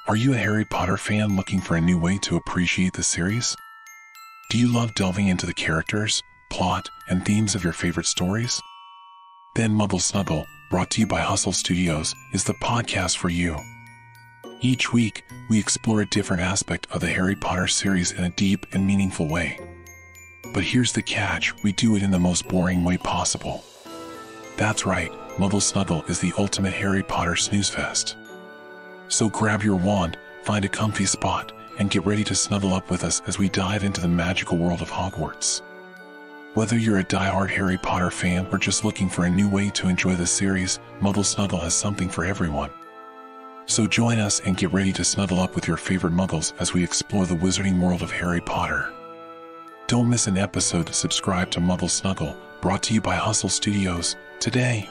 Are you a Harry Potter fan looking for a new way to appreciate the series? Do you love delving into the characters, plot, and themes of your favorite stories? Then Muggle Snuggle, brought to you by Hustle Studios, is the podcast for you. Each week, we explore a different aspect of the Harry Potter series in a deep and meaningful way. But here's the catch, we do it in the most boring way possible. That's right, Muggle Snuggle is the ultimate Harry Potter snooze fest. So grab your wand, find a comfy spot, and get ready to snuggle up with us as we dive into the magical world of Hogwarts. Whether you're a die-hard Harry Potter fan or just looking for a new way to enjoy the series, Muggle Snuggle has something for everyone. So join us and get ready to snuggle up with your favorite Muggles as we explore the wizarding world of Harry Potter. Don't miss an episode. Subscribe to Muggle Snuggle, brought to you by Hustle Studios, today.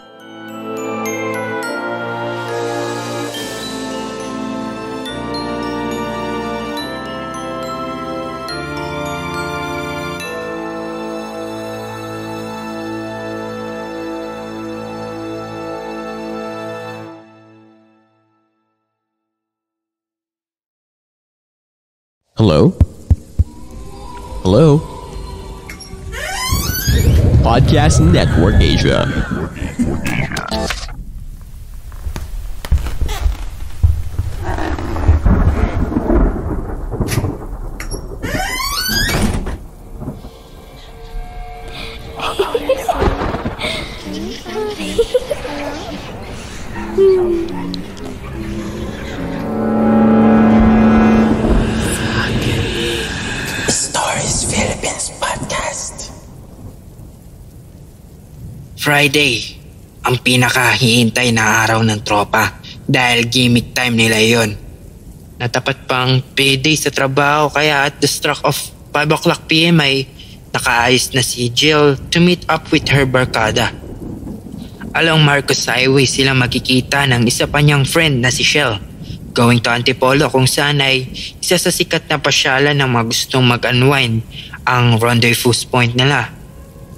Hello? Hello? Podcast Network Asia. Friday, ang pinakahihintay na araw ng tropa dahil gimmick time nila yon. Natapat pang payday sa trabaho kaya at the stroke of 5 o'clock PM ay nakaayos na si Jill to meet up with her barkada. Along Marcos Highway sila makikita ng isa pa niyang friend na si Shell, going to Antipolo kung saan ay isa sa sikat na pasyalan ng mga gustong mag-unwind ang rendezvous point nila.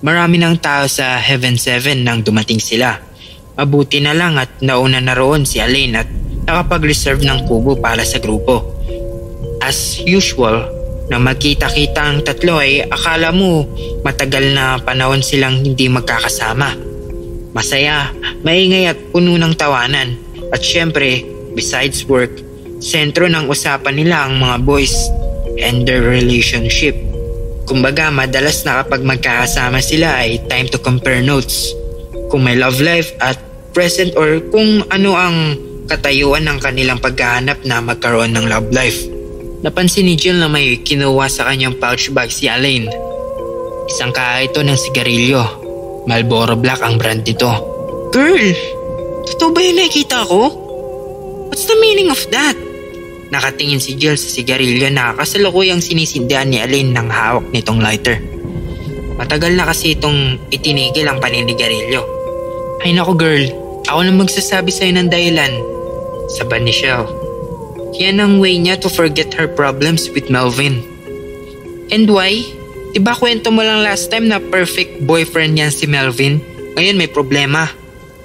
Marami ng tao sa Heaven 7 nang dumating sila. Mabuti na lang at nauna na roon si Elaine at nakapag-reserve ng kubo para sa grupo. As usual, na magkita-kita ang tatlo ay akala mo matagal na panahon silang hindi magkakasama. Masaya, maingay at puno ng tawanan. At syempre, besides work, sentro ng usapan nila ang mga boys and their relationship. Kumbaga, madalas na kapag magkakasama sila ay time to compare notes. Kung may love life at present or kung ano ang katayuan ng kanilang paghahanap na magkaroon ng love life. Napansin ni Jill na may kinuha sa kanyang pouch bag si Elaine. Isang kaha ito ng sigarilyo. Marlboro Black ang brand nito. Girl, totoo ba yung nakikita ko? What's the meaning of that? Nakatingin si Jill sa sigarilyo na kasalukuyang sinisindihan ni Elaine ng hawak nitong lighter. Matagal na kasi itong itinigil ang paninigarilyo. Ay naku girl, ako na magsasabi sa'yo ng dahilan. Sabi ni Shell. Yan ang way niya to forget her problems with Melvin. And why? Diba kwento mo lang last time na perfect boyfriend niyan si Melvin? Ngayon may problema.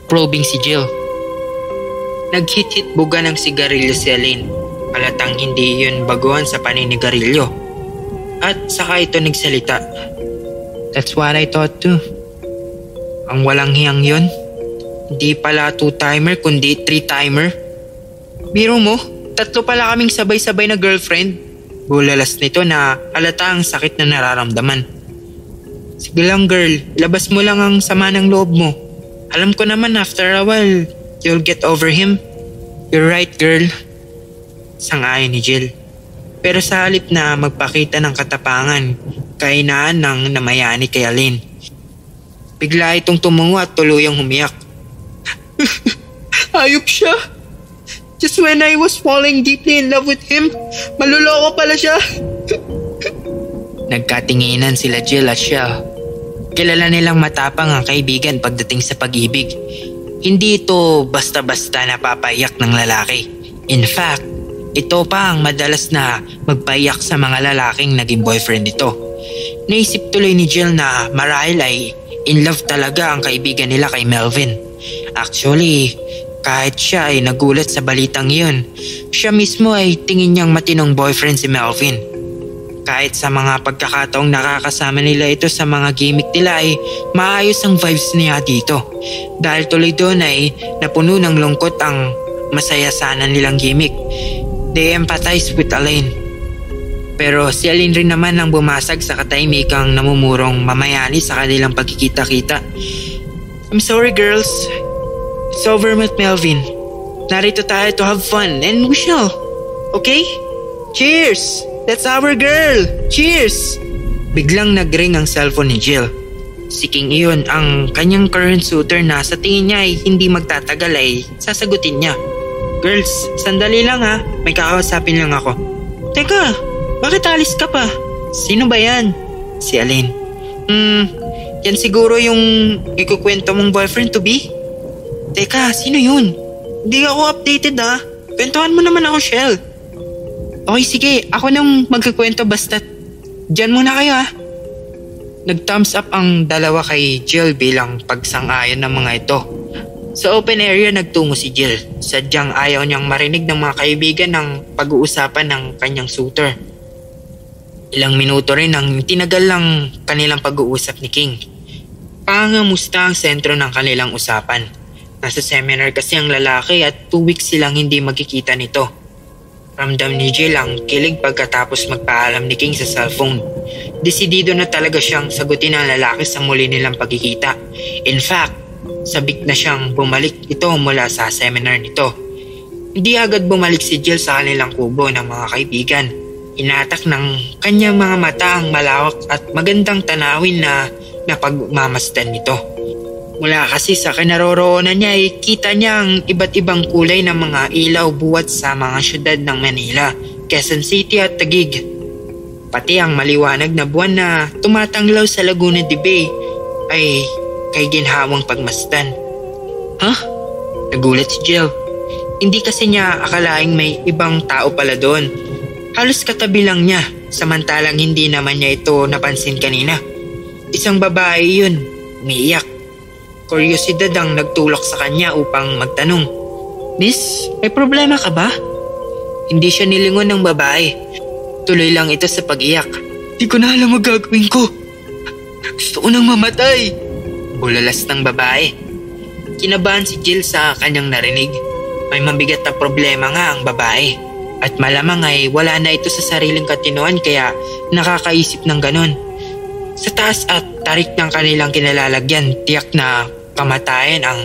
Probing si Jill. Nag-hit-hit buga ng sigarilyo si Elaine. Halatang hindi yun baguhan sa paninigarilyo. At saka ito nagsalita. That's what I thought too. Ang walang hiyang yun. Hindi pala 2-timer kundi 3-timer. Biro mo, 3 pala kaming sabay-sabay na girlfriend. Bulalas nito na halata ang sakit na nararamdaman. Sige lang girl, labas mo lang ang sama ng loob mo. Alam ko naman after a while, you'll get over him. You're right girl. Sang-ayon ni Jill. Pero sa halip na magpakita ng katapangan, kahinaan ng namayani kay Elaine. Bigla itong tumungo at tuluyang humiyak. Hayop siya! Just when I was falling deeply in love with him, maluloko pala siya. Nagkatinginan sila Jill at Shell. Kilala nilang matapang ang kaibigan pagdating sa pag-ibig. Hindi ito basta-basta napapayak ng lalaki. In fact, ito pa ang madalas na magpayak sa mga lalaking naging boyfriend nito. Naisip tuloy ni Jill na marahil ay in love talaga ang kaibigan nila kay Melvin. Actually, Kahit siya ay nagulat sa balitang iyon, siya mismo ay tingin niyang matinong boyfriend si Melvin. Kahit sa mga pagkakataong nakakasama nila ito sa mga gimmick nila ay maayos ang vibes niya dito. Dahil tuloy doon ay napuno ng lungkot ang masaya sana nilang gimmick. They empathize with Elaine. Pero si Elaine rin naman ang bumasag sa katahimikang namumurong mamayani sa kanilang pagkikita-kita. I'm sorry girls. It's over with Melvin. Narito tayo to have fun and we shall. Okay? Cheers! That's our girl! Cheers! Biglang nagring ang cellphone ni Jill. Si King iyon ang kanyang current suitor na sa tingin niya ay hindi magtatagal ay sasagutin niya. Girls, sandali lang ha. May kakausapin lang ako. Teka, bakit alis ka pa? Sino ba yan? Si Elaine. Yan siguro yung ikukwento mong boyfriend to be? Teka, sino yun? Hindi ako updated ha. Kwentuhan mo naman ako, Shell. Okay, sige. Ako nang magkakwento basta't dyan muna kayo ha. Nag-thumbs up ang dalawa kay Jill bilang pagsang-ayon ng mga ito. Sa open area nagtungo si Jill. Sadyang ayaw niyang marinig ng mga kaibigan ng pag-uusapan ng kanyang suitor. Ilang minuto rin ang tinagal lang kanilang pag-uusap ni King. Pangamusta ang sentro ng kanilang usapan. Nasa seminar kasi ang lalaki at 2 weeks silang hindi magkikita nito. Ramdam ni Jill ang kilig pagkatapos magpaalam ni King sa cellphone. Desidido na talaga siyang sagutin ang lalaki sa muli nilang pagkikita. In fact, sabik na siyang bumalik ito mula sa seminar nito. Hindi agad bumalik si Jill sa kanilang kubo ng mga kaibigan. Inatak ng kanyang mga mata ang malawak at magandang tanawin na napagmamasdan nito. Mula kasi sa kinaroroonan niya ay kita niya ang iba't ibang kulay ng mga ilaw buwat sa mga syudad ng Manila, Quezon City at Taguig. Pati ang maliwanag na buwan na tumatanglaw sa Laguna de Bay ay kay ginhawang pagmasdan. Huh? Nagulat si Jill. Hindi kasi niya akalaing may ibang tao pala doon. Halos katabi lang niya, samantalang hindi naman niya ito napansin kanina. Isang babae yun, umiiyak. Kuryosidad ang nagtulak sa kanya upang magtanong. Miss, may problema ka ba? Hindi siya nilingon ng babae. Tuloy lang ito sa pag-iyak. Di ko na alam ang gagawin ko. Gusto ko nang mamatay. Bulalas ng babae. Kinabahan si Jill sa kanyang narinig. May mabigat na problema nga ang babae. At malamang ay wala na ito sa sariling katinoan kaya nakakaisip ng ganon. Sa taas at tarik ng kanilang kinalalagyan, tiyak na kamatayan ang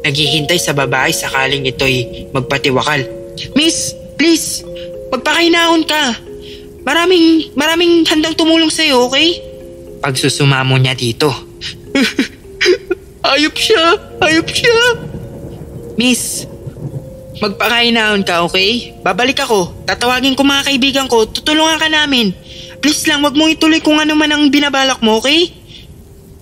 naghihintay sa babae sakaling ito'y magpatiwakal. Miss, please, magpakainaon ka. Maraming handang tumulong sa'yo, okay? Pagsusumamo niya dito. Ayop siya. Miss, magpakainaon ka, okay? Babalik ako. Tatawagin ko mga kaibigan ko. Tutulungan ka namin. Please lang, wag mong ituloy kung ano man ang binabalak mo, okay?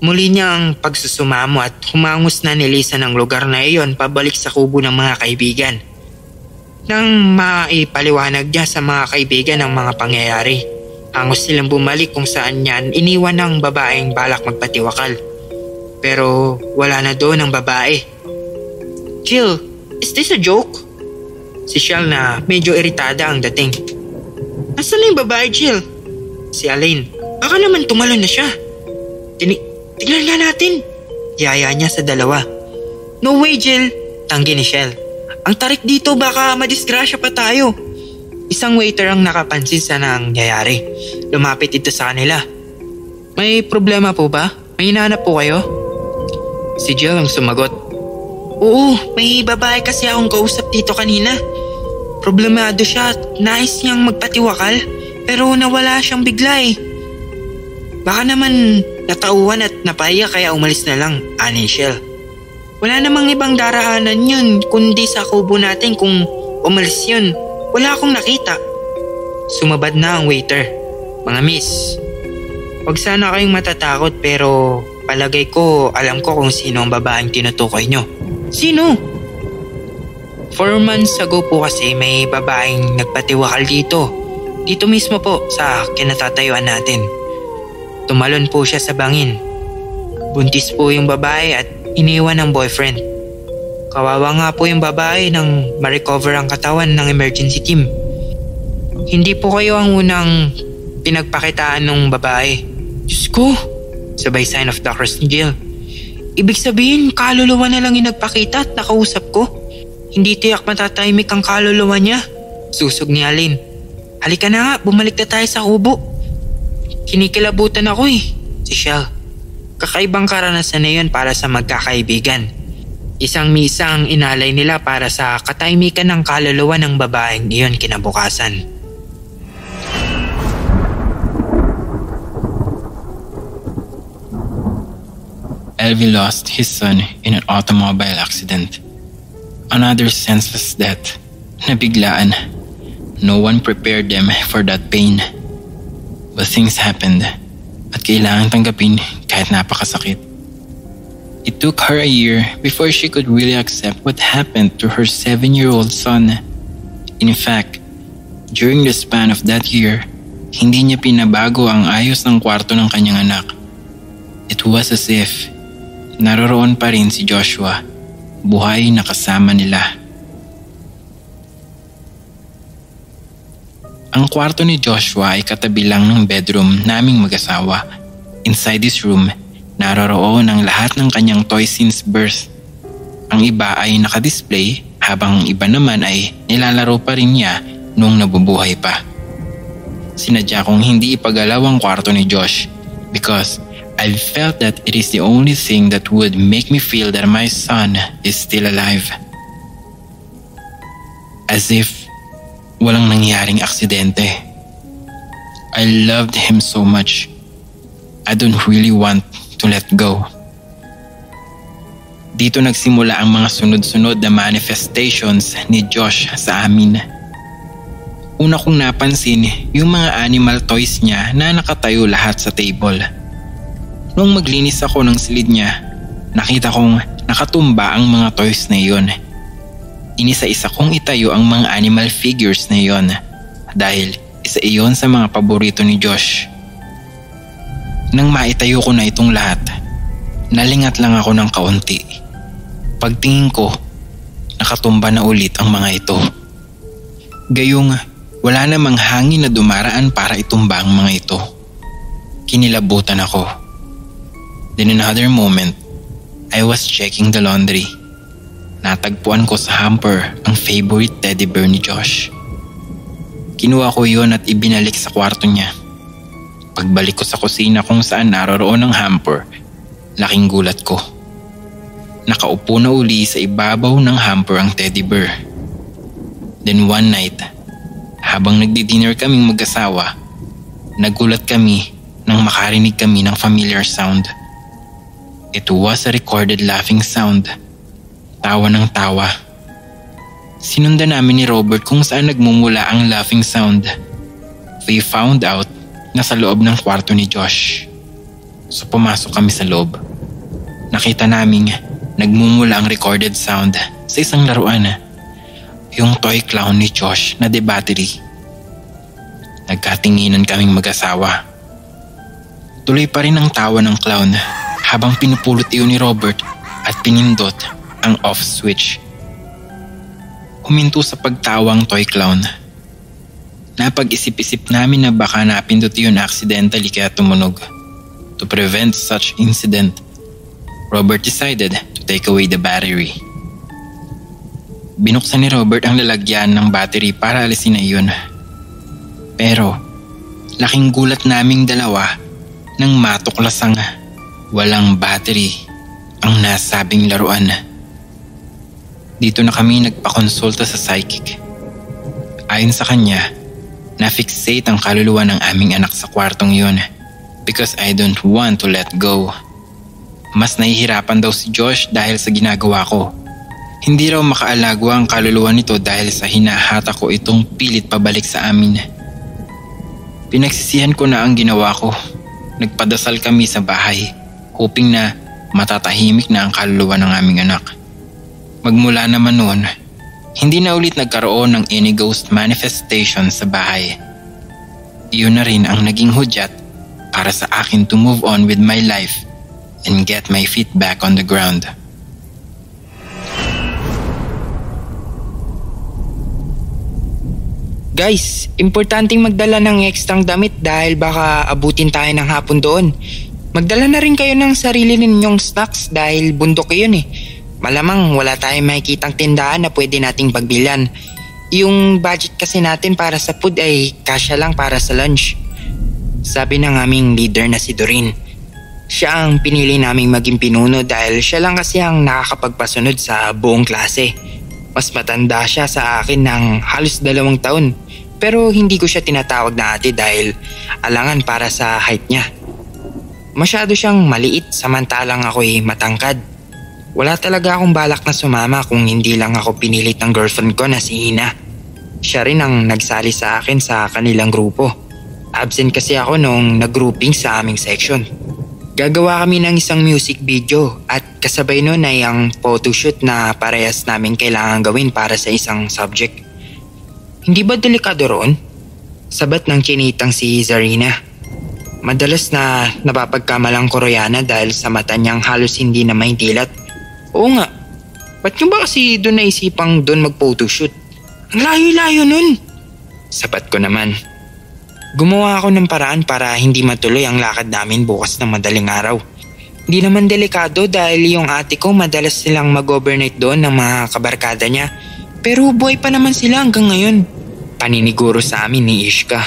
Muli niya ang pagsusumamo at humangos na nilisan ng lugar na iyon pabalik sa kubo ng mga kaibigan. Nang maipaliwanag niya sa mga kaibigan ang mga pangyayari, hangos silang bumalik kung saan niyan iniwan ng babaeng balak magpatiwakal. Pero wala na doon ang babae. Jill, is this a joke? Si Shell na medyo iritada ang dating. Nasaan na yung babae, Jill? Si Elaine. Baka naman tumalon na siya. Tignan nga natin. Yaya niya sa dalawa. No way, Jill. Tanggi ni Shell. Ang tarik dito, baka madisgrasya pa tayo. Isang waiter ang nakapansin sa nangyayari. Lumapit ito sa kanila. May problema po ba? May hinahanap po kayo? Si Jill ang sumagot. Oo, may babae kasi akong kausap dito kanina. Problemado siya at nais niyang magpatiwakal pero nawala siyang bigla eh. Baka naman natauhan at napaya kaya umalis na lang, ani Shell. Wala namang ibang darahanan yun kundi sa kubo natin kung umalis yun. Wala akong nakita. Sumabad na ang waiter. Mga miss, wag sana kayong matatakot pero palagay ko alam ko kung sino ang babaeng tinutukoy nyo. Sino? 4 months ago po kasi may babaeng nagpatiwakal dito. Dito mismo po sa kinatatayuan natin. Tumalon po siya sa bangin. Buntis po yung babae at iniwan ng boyfriend. Kawawa nga po yung babae nang ma-recover ang katawan ng emergency team. Hindi po kayo ang unang pinagpakitaan ng babae. Diyos ko, sabay sign of Dr. Jill. Ibig sabihin, kaluluwa na lang yung nagpakita at nakausap ko. Hindi tiyak matatahimik ang kaluluwa niya. Susog ni Alin. Halika na nga, bumalik na tayo sa kubo. Kinikilabutan ako si Shell. Kakaibang karanasan na yun para sa magkakaibigan. Isang misa ang inalay nila para sa katahimikan ng kaluluwa ng babaeng iyon kinabukasan. Elvie lost his son in an automobile accident. Another senseless death na biglaan. No one prepared them for that pain. But things happened at kailangan tanggapin kahit napakasakit. It took her a year before she could really accept what happened to her 7-year-old son. In fact, during the span of that year, hindi niya pinabago ang ayos ng kwarto ng kanyang anak. It was as if naroroon pa rin si Joshua, buhay na kasama nila. Ang kwarto ni Joshua ay katabi lang ng bedroom naming mag-asawa. Inside this room, naroroon ang lahat ng kanyang toys since birth. Ang iba ay nakadisplay habang ang iba naman ay nilalaro pa rin niya noong nabubuhay pa. Sinadya kong hindi ipagalaw ang kwarto ni Josh because I felt that it is the only thing that would make me feel that my son is still alive. As if walang nangyaring aksidente. I loved him so much. I don't really want to let go. Dito nagsimula ang mga sunod-sunod na manifestations ni Josh sa amin. Una kong napansin yung mga animal toys niya na nakatayo lahat sa table. Noong maglinis ako ng silid niya, nakita kong nakatumba ang mga toys na iyon. Inisa-isa kong itayo ang mga animal figures na iyon dahil isa iyon sa mga paborito ni Josh. Nang maitayo ko na itong lahat, nalingat lang ako ng kaunti. Pagtingin ko, nakatumba na ulit ang mga ito. Gayong wala namang hangin na dumaraan para itumba ang mga ito. Kinilabutan ako. Then another moment, I was checking the laundry. Natagpuan ko sa hamper ang favorite teddy bear ni Josh. Kinuha ko yon at ibinalik sa kwarto niya. Pagbalik ko sa kusina kung saan naroroon ang hamper, laking gulat ko. Nakaupo na uli sa ibabaw ng hamper ang teddy bear. Then one night, habang nagdi-dinner kaming mag-asawa, nagulat kami nang makarinig kami ng familiar sound. It was a recorded laughing sound. Tawa ng tawa. Sinundan namin ni Robert kung saan nagmumula ang laughing sound. We found out na sa loob ng kwarto ni Josh. So pumasok kami sa loob. Nakita naming nagmumula ang recorded sound sa isang laruan. Yung toy clown ni Josh na de battery. Nagkatinginan kaming mag-asawa. Tuloy pa rin ang tawa ng clown habang pinupulot iyon ni Robert at pinindot ang off switch. Huminto sa pagtawa ang toy clown. Napag-isip-isip namin na baka napindot yun accidentally kaya tumunog. To prevent such incident, Robert decided to take away the battery. Binuksan ni Robert ang lalagyan ng battery para alisin na iyon. Pero laking gulat naming dalawa nang matuklasang walang battery ang nasabing laruan. Dito na kami nagpakonsulta sa psychic. Ayon sa kanya, na-fixate ang kaluluwa ng aming anak sa kwartong yun because I don't want to let go. Mas nahihirapan daw si Josh dahil sa ginagawa ko. Hindi raw makaalagwa ang kaluluwa nito dahil sa hinahata ko itong pilit pabalik sa amin. Pinagsisihan ko na ang ginawa ko. Nagpadasal kami sa bahay, hoping na matatahimik na ang kaluluwa ng aming anak. Magmula naman noon, hindi na ulit nagkaroon ng any ghost manifestation sa bahay. Iyon na rin ang naging hudyat para sa akin to move on with my life and get my feet back on the ground. Guys, importanteng magdala ng ekstrang damit dahil baka abutin tayo ng hapon doon. Magdala na rin kayo ng sarili ninyong snacks dahil bundok yun eh. Malamang wala tayong makikitang tindahan na pwede nating pagbilhan. Yung budget kasi natin para sa food ay kasya lang para sa lunch. Sabi ng aming leader na si Doreen. Siya ang pinili naming maging pinuno dahil siya lang kasi ang nakakapagpasunod sa buong klase. Mas matanda siya sa akin ng halos 2 taon. Pero hindi ko siya tinatawag na ate dahil alangan para sa height niya. Masyado siyang maliit samantalang ako'y matangkad. Wala talaga akong balak na sumama kung hindi lang ako pinilit ng girlfriend ko na si Ina. Siya rin ang nagsali sa akin sa kanilang grupo. Absent kasi ako nung nag-grouping sa aming section. Gagawa kami ng isang music video at kasabay nun ay ang photoshoot na parehas namin kailangan gawin para sa isang subject. Hindi ba delikado roon? Sabat ng chinitang si Zarina. Madalas na napapagkamalang ko Royana dahil sa mata niyang halos hindi na maindilat. Oo nga, ba't nyo ba kasi doon naisipang doon mag-photoshoot? Ang layo-layo nun. Sabat ko naman. Gumawa ako ng paraan para hindi matuloy ang lakad namin bukas ng madaling araw. Hindi naman delikado dahil yung ate ko madalas silang mag-overnight doon ng mga kabarkada niya. Pero buhay pa naman sila hanggang ngayon. Paniniguro sa amin ni Ishka.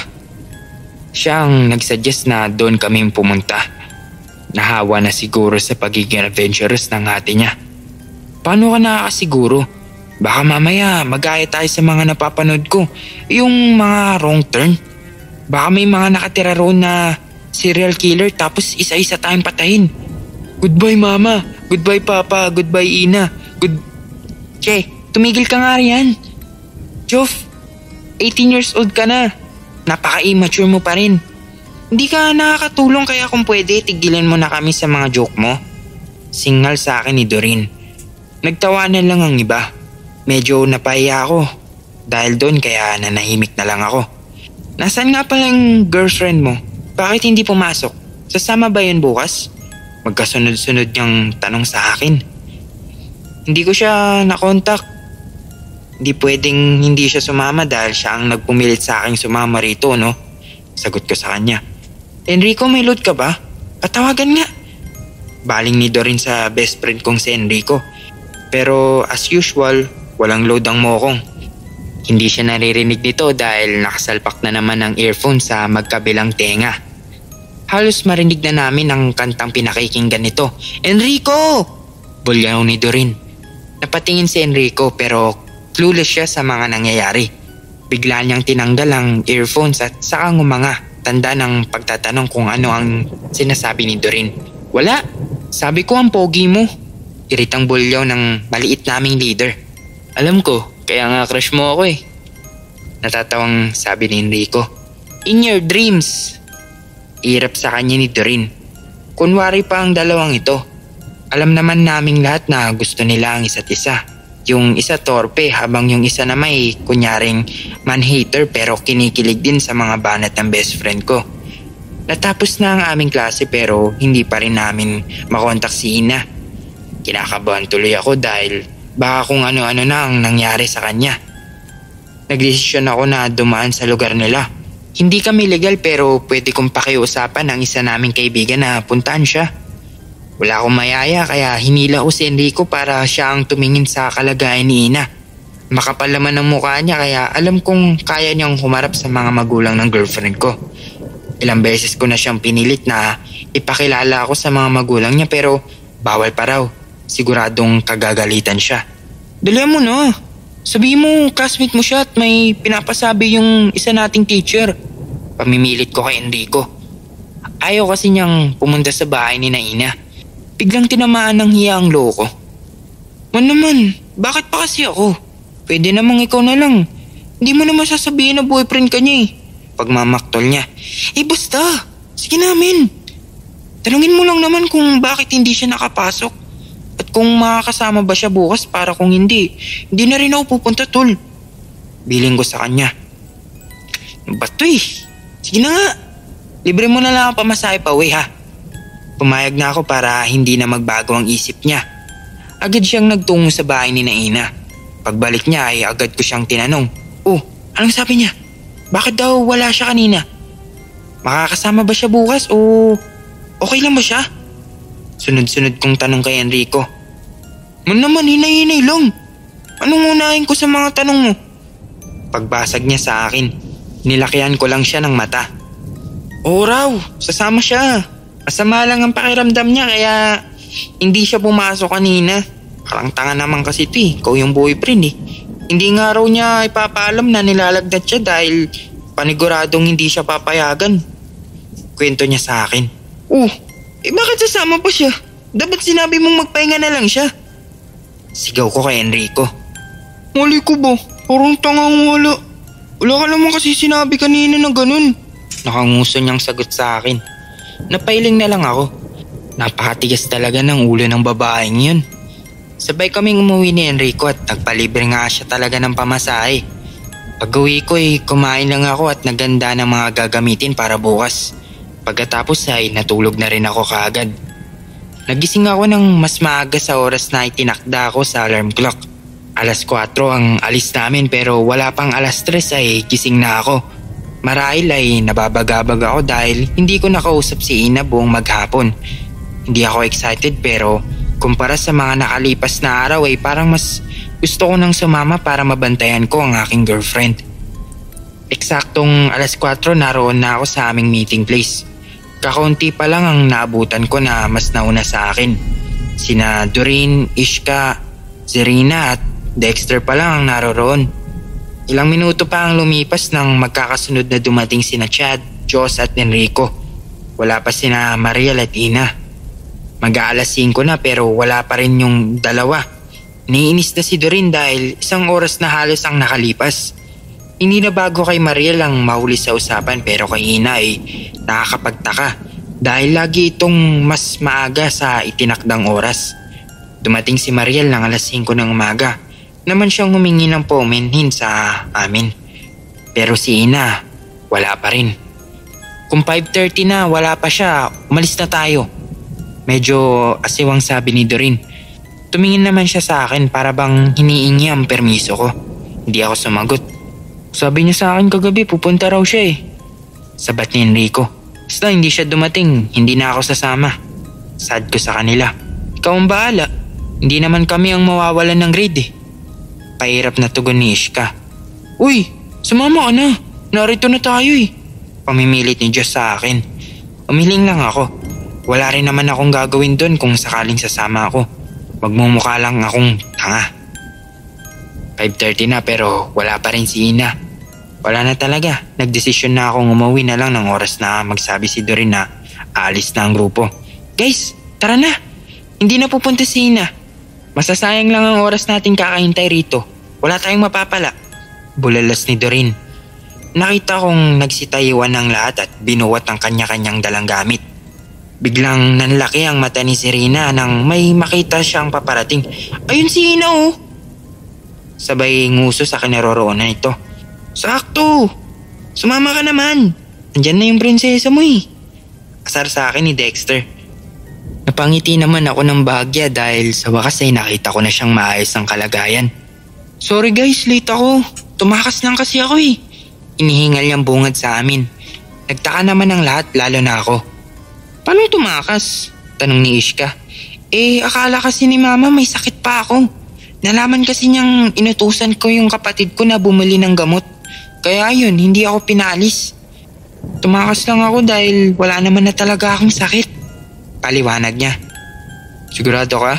Siya ang nagsuggest na doon kami pumunta. Nahawa na siguro sa pagiging adventurous ng ate niya. Paano ka nakakasiguro? Baka mamaya mag-aya tayo sa mga napapanood ko. Yung mga wrong turn. Baka may mga nakatira roon na serial killer tapos isa-isa tayong patayin. Goodbye mama, goodbye papa, goodbye Ina, Che, tumigil ka nga riyan. Joff, 18 years old ka na. Napaka-immature mo pa rin. Hindi ka nakakatulong kaya kung pwede tigilan mo na kami sa mga joke mo. Singal sa akin ni Doreen. Nagtawanan lang ang iba. Medyo napahiya ako. Dahil doon kaya nanahimik na lang ako. Nasaan nga pala yung girlfriend mo? Bakit hindi pumasok? Sasama ba yun bukas? Magkasunod-sunod niyang tanong sa akin. Hindi ko siya nakontak. Hindi pwedeng hindi siya sumama dahil siya ang nagpumilit sa aking sumama rito, no? Sagot ko sa kanya. Enrico, may load ka ba? Patawagan nga. Baling ni Doreen sa best friend kong si Enrico. Pero as usual, walang load ang mokong. Hindi siya naririnig nito dahil nakasalpak na naman ang earphone sa magkabilang tenga. Halos marinig na namin ang kantang pinakikinggan nito. Enrico! Bulyaw ni Doreen. Napatingin si Enrico pero clueless siya sa mga nangyayari. Bigla niyang tinanggal ang earphones at saka ngumanga. Tanda ng pagtatanong kung ano ang sinasabi ni Doreen. Wala. Sabi ko ang pogi mo. Iritang bulyaw ng maliit naming leader. Alam ko, kaya nga crush mo ako eh. Natatawang sabi ni Enrico. In your dreams. Irap sa kanya ni Doreen. Kunwari pa ang dalawang ito. Alam naman naming lahat na gusto nila ang isa't isa. Yung isa torpe habang yung isa na may kunyaring man-hater pero kinikilig din sa mga banat ng best friend ko. Natapos na ang aming klase pero hindi pa rin namin makontak si Ina. Kinakabahan tuloy ako dahil baka kung ano-ano na ang nangyari sa kanya. Nagdesisyon ako na dumaan sa lugar nila. Hindi kami legal pero pwede kong pakiusapan ang isa naming kaibigan na puntahan siya. Wala akong mayaya kaya hinila ko si Enrico para siya ang tumingin sa kalagayan ni Ina. Makapal naman ang mukha niya kaya alam kong kaya niyang humarap sa mga magulang ng girlfriend ko. Ilang beses ko na siyang pinilit na ipakilala ako sa mga magulang niya pero bawal pa raw. Siguradong kagagalitan siya. Dalihan mo na. Sabihin mo classmate mo siya at may pinapasabi yung isa nating teacher. Pamimilit ko kay Enrico. Ayaw kasi niyang pumunta sa bahay ni Ina. Biglang tinamaan ng hiya ang loko. Naman, bakit pa kasi ako? Pwede namang ikaw na lang. Hindi mo naman sasabihin na boyfriend ka niya eh. Pagmamaktol niya. Basta. Sige namin. Tanungin mo lang naman kung bakit hindi siya nakapasok. At kung makakasama ba siya bukas para kung hindi na rin ako pupunta tol. Biling ko sa kanya. Ba't to eh? Sige na nga. Libre mo na lang ang pamasahe pa uwi ha. Pumayag na ako para hindi na magbago ang isip niya. Agad siyang nagtungo sa bahay ni Ina. Pagbalik niya ay agad ko siyang tinanong. Oh, anong sabi niya? Bakit daw wala siya kanina? Makakasama ba siya bukas o okay lang ba siya? Sunod-sunod kong tanong kay Enrico. Man naman, hinay-hinay lang. Anong unahin ko sa mga tanong mo? Pagbasag niya sa akin, nilakihan ko lang siya ng mata. Oo raw, sasama siya. Masama lang ang pakiramdam niya kaya hindi siya pumasok kanina. Parang tanga naman kasi ito ikaw yung boyfriend Hindi nga raw niya ipapaalam na nilalagnat siya dahil paniguradong hindi siya papayagan. Kwento niya sa akin. Bakit sasama pa siya? Dapat sinabi mong magpahinga na lang siya. Sigaw ko kay Enrico. Mali ko ba? Parang tangang wala. Wala ka naman kasi sinabi kanina na ganun. Nakanguso niyang sagot sa akin. Napailing na lang ako. Napakatigas talaga ng ulo ng babaeng yun. Sabay kaming umuwi ni Enrico at nagpalibre nga siya talaga ng pamasahe. Pag-uwi ko kumain lang ako at naganda ng mga gagamitin para bukas. Pagkatapos ay natulog na rin ako kaagad. Nagising ako ng mas maaga sa oras na itinakda ako sa alarm clock. Alas 4 ang alis namin pero wala pang alas 3 ay gising na ako. Marahil ay nababagabag ako dahil hindi ko nakausap si Ina buong maghapon. Hindi ako excited pero kumpara sa mga nakalipas na araw ay parang mas gusto ko nang sumama para mabantayan ko ang aking girlfriend. Eksaktong alas 4 naroon na ako sa aming meeting place. Kakaunti pa lang ang naabutan ko na mas nauna sa akin. Sina Doreen, Ishka, Zerina at Dexter pa lang ang naroroon. Ilang minuto pa ang lumipas nang magkakasunod na dumating sina Chad, Joss at Enrico. Wala pa sina Mariel at Ina. Mag-aalas 5 na pero wala pa rin yung dalawa. Niinis na si Doreen dahil isang oras na halos ang nakalipas. Hindi na bago kay Mariel ang mahuli sa usapan pero kay Ina ay nakakapagtaka dahil lagi itong mas maaga sa itinakdang oras. Dumating si Mariel ng alas 5 ng umaga. Naman siyang humingi ng paumanhin sa amin. Pero si Ina, wala pa rin. Kung 5:30 na wala pa siya, umalis na tayo. Medyo asiwang sabi ni Doreen. Tumingin naman siya sa akin para bang hiniingi ang permiso ko. Hindi ako sumagot. Sabi niya sa akin kagabi pupunta raw siya Sabat ni Enrico. Basta hindi siya dumating, hindi na ako sasama. Sad ko sa kanila. Ikaw ang bahala. Hindi naman kami ang mawawalan ng grade Pahirap na tugon ni Ishka. Uy, sumama ka na. Narito na tayo Pamimilit ni Diyos sa akin. Umiling lang ako. Wala rin naman akong gagawin doon kung sakaling sasama ako. Magmumukha lang akong tanga. 5:30 na pero wala pa rin si Ina. Wala na talaga. Nagdesisyon na akong umuwi na lang ng oras na magsabi si Doreen na aalis na ang grupo. Guys, tara na. Hindi na pupunta si Ina. Masasayang lang ang oras natin kakahintay rito. Wala tayong mapapala. Bulalas ni Doreen. Nakita kong nagsitayuan ng lahat at binuwat ang kanya-kanyang dalang gamit. Biglang nanlaki ang mata ni Serena nang may makita siyang paparating. Ayun si Ina Sabay nguso sa kinaroroonan ito. Sakto! Sumama ka naman. Andyan na yung prinsesa mo Asar sa akin ni Dexter. Napangiti naman ako ng bahagya dahil sa wakas ay nakita ko na siyang maayos ang kalagayan. Sorry guys, late ako. Tumakas lang kasi ako Inihingal niyang bungad sa amin. Nagtaka naman ang lahat lalo na ako. Paano tumakas? Tanong ni Ishka. Akala kasi ni Mama may sakit pa ako. Nalaman kasi niyang inutusan ko yung kapatid ko na bumili ng gamot. Kaya yun, hindi ako pinalis. Tumakas lang ako dahil wala naman na talaga akong sakit. Paliwanag niya. Sigurado ka?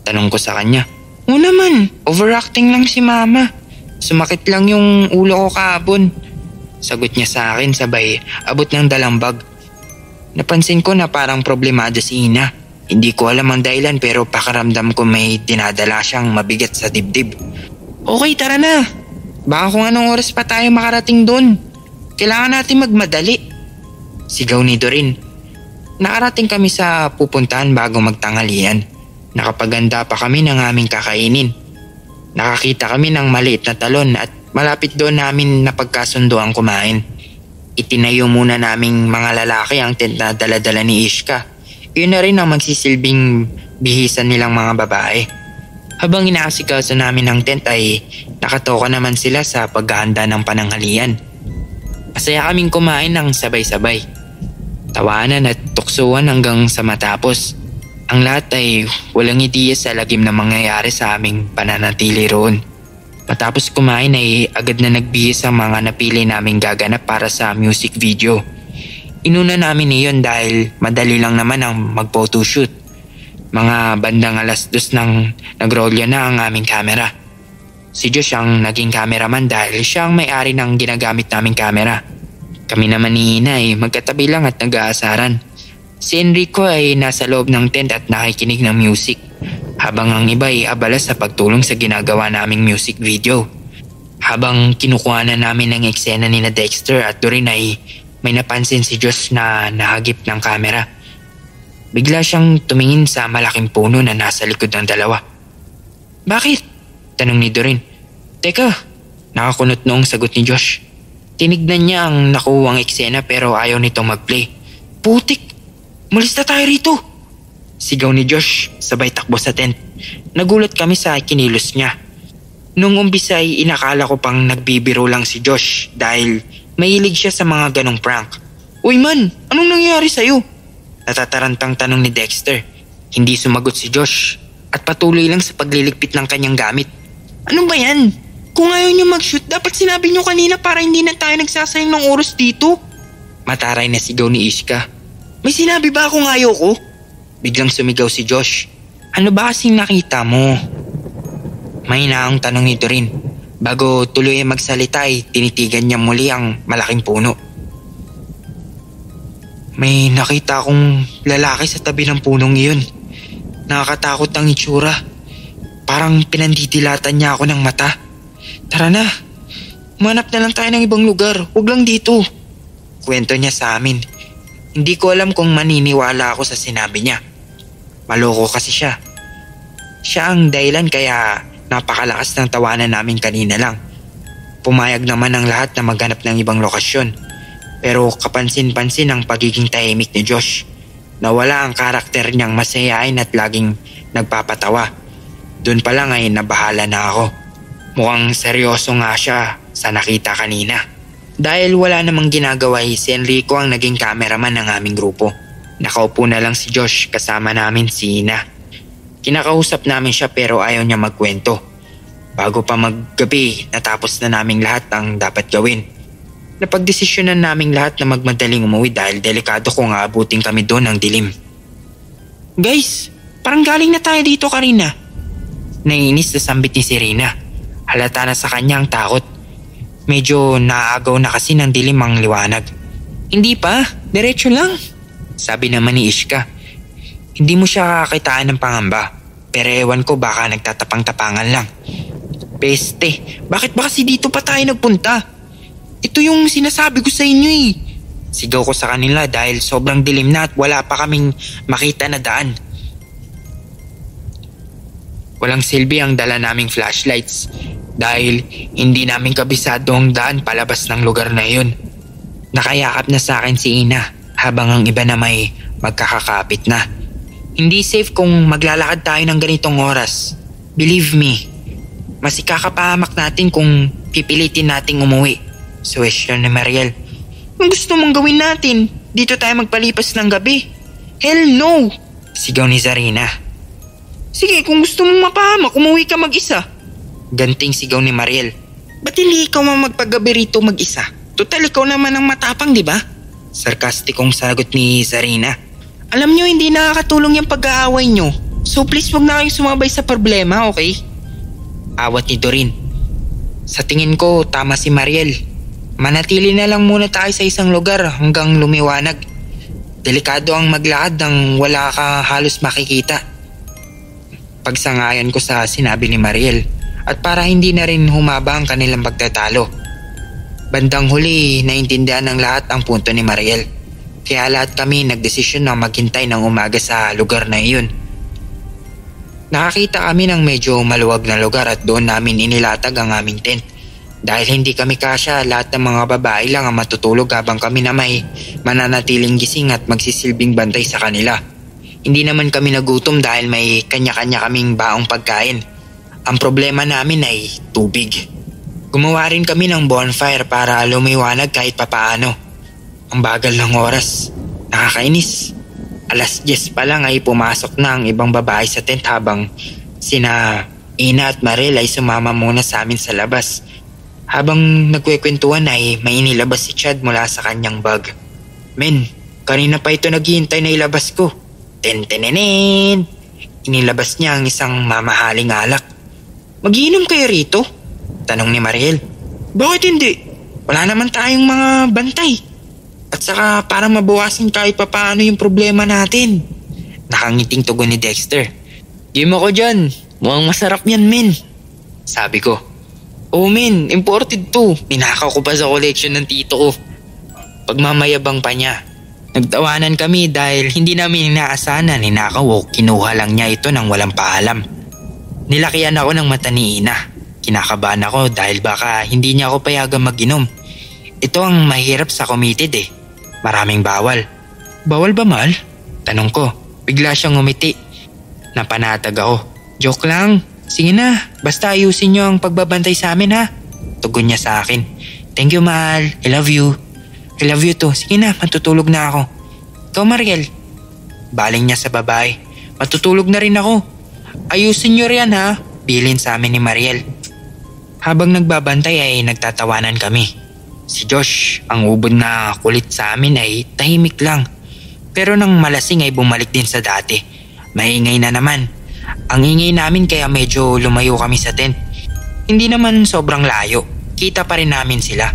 Tanong ko sa kanya. Oo naman, overacting lang si Mama. Sumakit lang yung ulo ko kahapon. Sagot niya sa akin sabay abot ng dalang bag. Napansin ko na parang problemado si Ina. Hindi ko alam ang dahilan pero pakiramdam ko may dinadala siyang mabigat sa dibdib. Okay, tara na. Baka kung anong oras pa tayo makarating doon. Kailangan natin magmadali. Sigaw ni Doreen. Nakarating kami sa pupuntahan bago magtanghalian. Nakapaganda pa kami ng aming kakainin. Nakakita kami ng maliit na talon at malapit doon namin napagkasundo ang kumain. Itinayo muna naming mga lalaki ang tent na dala-dala ni Ishka. Yun na rin ang magsisilbing bihisan nilang mga babae. Habang inaasikaso namin ang tent ay nakatoka naman sila sa paghahanda ng pananghalian. Masaya kaming kumain ng sabay-sabay. Tawanan at tuksuan hanggang sa matapos. Ang lahat ay walang ideya sa lagim na mangyayari sa aming pananatili roon. Matapos kumain ay agad na nagbihis ang mga napili naming gaganap para sa music video. Inuna namin iyon dahil madali lang naman ang mag-photoshoot. Mga bandang 2:00 nang nagrolyo na ang aming camera. Si Josh ang naging cameraman dahil siya ang may-ari ng ginagamit naming camera. Kami naman ni Ina ay magkatabi lang at nag-aasaran. Si Enrico ay nasa loob ng tent at nakikinig ng music, habang ang iba ay abala sa pagtulong sa ginagawa naming music video. Habang kinukuha na namin ang eksena ni na Dexter at Doreen ay may napansin si Josh na nahagip ng kamera. Bigla siyang tumingin sa malaking puno na nasa likod ng dalawa. "Bakit?" tanong ni Doreen. "Teka," nakakunot noong sagot ni Josh. Tinignan niya ang nakuwang eksena pero ayaw nitong mag-play. "Putik! Malis na tayo rito!" sigaw ni Josh sabay takbo sa tent. Nagulat kami sa kinilos niya. Nung umpisa ay inakala ko pang nagbibiro lang si Josh dahil mahilig siya sa mga ganong prank. "Uy man, anong nangyayari sa'yo?" natatarantang tanong ni Dexter. Hindi sumagot si Josh at patuloy lang sa pagliligpit ng kanyang gamit. "Ano ba yan? Kung ayaw niyo mag-shoot, dapat sinabi niyo kanina para hindi na tayo nagsasayang ng oras dito." Mataray na sigaw ni Ishka. "May sinabi ba akong ayaw ko?" Biglang sumigaw si Josh. "Ano ba kasing nakita mo?" Mahinaang tanong ni Doreen. Bago tuloy ay magsalita ay tinitigan niya muli ang malaking puno. "May nakita akong lalaki sa tabi ng punong iyon. Nakakatakot ang itsura. Parang pinanditilatan niya ako ng mata. Tara na, umanap na lang tayo ng ibang lugar, huwag lang dito." Kwento niya sa amin. Hindi ko alam kung maniniwala ako sa sinabi niya. Maloko kasi siya. Siya ang dahilan kaya napakalakas ng tawanan namin kanina lang. Pumayag naman ang lahat na maghanap ng ibang lokasyon. Pero kapansin-pansin ang pagiging tahimik ni Josh. Nawala ang karakter niyang masayain at laging nagpapatawa. Doon pa lang ay nabahala na ako. Mukhang seryoso nga siya sa nakita kanina. Dahil wala namang ginagawa si Enrico ang naging cameraman ng aming grupo. Nakaupo na lang si Josh kasama namin si Ina. Kinakausap namin siya pero ayaw niya magkwento. Bago pa maggabi, natapos na naming lahat ang dapat gawin. Napagdesisyonan naming lahat na magmadaling umuwi dahil delikado kung aabutin kami doon ng dilim. "Guys, parang galing na tayo dito kanina." Naiinis na sambit ni Serena. Halata na sa kanya ang takot. Medyo naaagaw na kasi ng dilim ang liwanag. "Hindi pa, diretso lang," sabi naman ni Ishka. "Hindi mo siya kakitaan ng pangamba, pero ewan ko baka nagtatapang-tapangan lang." "Peste, bakit ba kasi dito pa tayo nagpunta? Ito yung sinasabi ko sa inyo eh." Sigaw ko sa kanila dahil sobrang dilim na at wala pa kaming makita na daan. Walang silbi ang dala naming flashlights dahil hindi namin kabisado ang daan palabas ng lugar na yun. Nakayakap na sa akin si Ina habang ang iba na may magkakakapit na. "Hindi safe kung maglalakad tayo ng ganitong oras. Believe me, mas ikakapahamak natin kung pipilitin nating umuwi." Suwestyon ni Mariel. "Ang gusto mong gawin natin? Dito tayo magpalipas ng gabi?" "Hell no!" sigaw ni Zarina. "Sige, kung gusto mong mapahamak, umuwi ka mag-isa." Ganting sigaw ni Mariel. "Ba't hindi ikaw magpagabi rito mag-isa? Total ikaw naman ang matapang, di ba?" Sarkastikong sagot ni Zarina. "Alam nyo, hindi nakakatulong yung pag-aaway nyo. So please wag na kayong sumabay sa problema, okay?" Awat ni Doreen. Sa tingin ko, tama si Mariel. Manatili na lang muna tayo sa isang lugar hanggang lumiwanag. Delikado ang maglakad nang wala ka halos makikita. Pagsangayon ko sa sinabi ni Mariel at para hindi na rin humaba ang kanilang pagtatalo. Bandang huli, naintindihan ng lahat ang punto ni Mariel. Kaya lahat kami nagdesisyon na maghintay ng umaga sa lugar na iyon. Nakakita kami ng medyo maluwag na lugar at doon namin inilatag ang aming tent. Dahil hindi kami kasya, lahat ng mga babae lang ang matutulog habang kami na may mananatiling gising at magsisilbing bantay sa kanila. Hindi naman kami nagutom dahil may kanya-kanya kaming baong pagkain. Ang problema namin ay tubig. Gumawa rin kami ng bonfire para lumiwanag kahit papaano. Ang bagal ng oras. Nakakainis. 10:00 pa lang ay pumasok na ang ibang babae sa tent habang sina Ina at Marel ay sumama muna sa amin sa labas. Habang nagkwekwentuhan ay may inilabas si Chad mula sa kanyang bag. Men, kanina pa ito naghihintay na ilabas ko. Tentenenen! Inilabas niya ang isang mamahaling alak. Mag-iinom kayo rito? Tanong ni Mariel. Bakit hindi? Wala naman tayong mga bantay. At saka para mabawasan kahit papaano yung problema natin. Nakangiting tugon ni Dexter. Game ako dyan. Mukhang masarap yan, men. Sabi ko. Oh men, imported to. Ninakaw ko pa sa collection ng tito ko. Pagmamayabang pa niya. Nagtawanan kami dahil hindi namin inaasahan na ninakaw o kinuha lang niya ito nang walang paalam. Nilakihan ako ng mata ni Ina. Kinakabahan ako dahil baka hindi niya ako payagang mag-inom. Ito ang mahirap sa committed eh. Maraming bawal. Bawal ba, mahal? Tanong ko. Bigla siyang ngumiti. Napanatag ako. Joke lang. Sige na, basta ayusin niyo ang pagbabantay sa amin ha. Tugon niya sa akin. Thank you, mahal. I love you. I love you too. Sige na, matutulog na ako. Ikaw, Mariel. Baling niya sa babae. Matutulog na rin ako. Ayusin niyo riyan ha. Bilin sa amin ni Mariel. Habang nagbabantay ay nagtatawanan kami. Si Josh, ang ubod na kulit sa amin ay tahimik lang. Pero nang malasing ay bumalik din sa dati. Maingay na naman. Ang ingay namin kaya medyo lumayo kami sa tent. Hindi naman sobrang layo. Kita pa rin namin sila.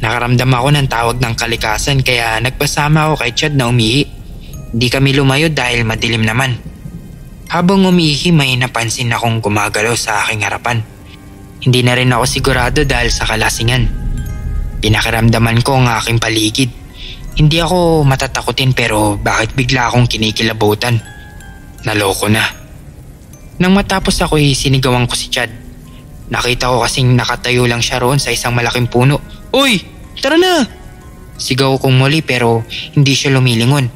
Nakaramdam ako ng tawag ng kalikasan kaya nagpasama ako kay Chad na umihi. Hindi kami lumayo dahil madilim naman. Habang umihi may napansin akong gumagalaw sa aking harapan. Hindi na rin ako sigurado dahil sa kalasingan. Pinakiramdaman ko ang aking paligid. Hindi ako matatakutin pero bakit bigla akong kinikilabutan? Naloko na. Nang matapos ako'y sinigawan ko si Chad. Nakita ko kasing nakatayo lang siya roon sa isang malaking puno. Uy! Tara na! Sigaw kong muli pero hindi siya lumilingon.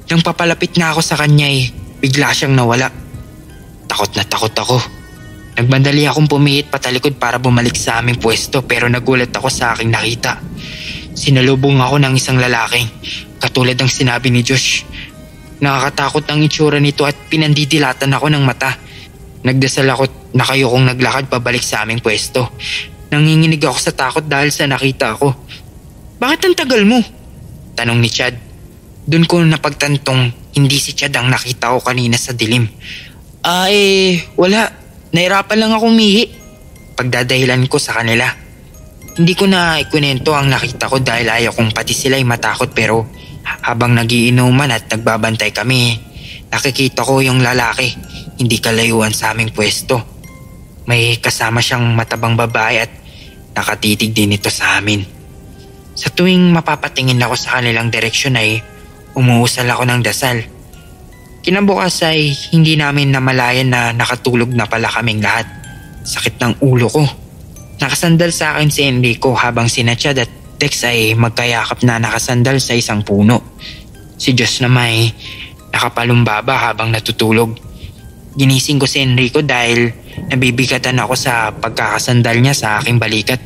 Nang papalapit na ako sa kanya bigla siyang nawala. Takot na takot ako. Nagbandali akong pumihit patalikod para bumalik sa aming pwesto pero nagulat ako sa aking nakita. Sinalubong ako ng isang lalaki, katulad ng sinabi ni Josh. Nakakatakot ang itsura nito at pinandidilatan ako ng mata. Nagdasal ako na kayo kong naglakad pabalik sa aming pwesto. Nanginginig ako sa takot dahil sa nakita ko. Bakit ang tagal mo? Tanong ni Chad. Doon ko napagtantong hindi si Chad ang nakita ko kanina sa dilim. Wala. Nahirapan lang akong mihi. Pagdadahilan ko sa kanila. Hindi ko na ikunento ang nakita ko dahil ayaw kong pati sila'y matakot pero habang nagiinuman at nagbabantay kami, nakikita ko yung lalaki, hindi kalayuan sa aming pwesto. May kasama siyang matabang babae at nakatitig din ito sa amin. Sa tuwing mapapatingin ako sa kanilang direksyon ay umuusal ako ng dasal. Kinabukas ay hindi namin namalayan na nakatulog na pala kaming lahat. Sakit ng ulo ko. Nakasandal sa akin si Enrico habang sina Chad at Tex ay magkayakap na nakasandal sa isang puno. Si Josh na may nakapalumbaba habang natutulog. Ginising ko si Enrico dahil nabibigatan ako sa pagkakasandal niya sa aking balikat.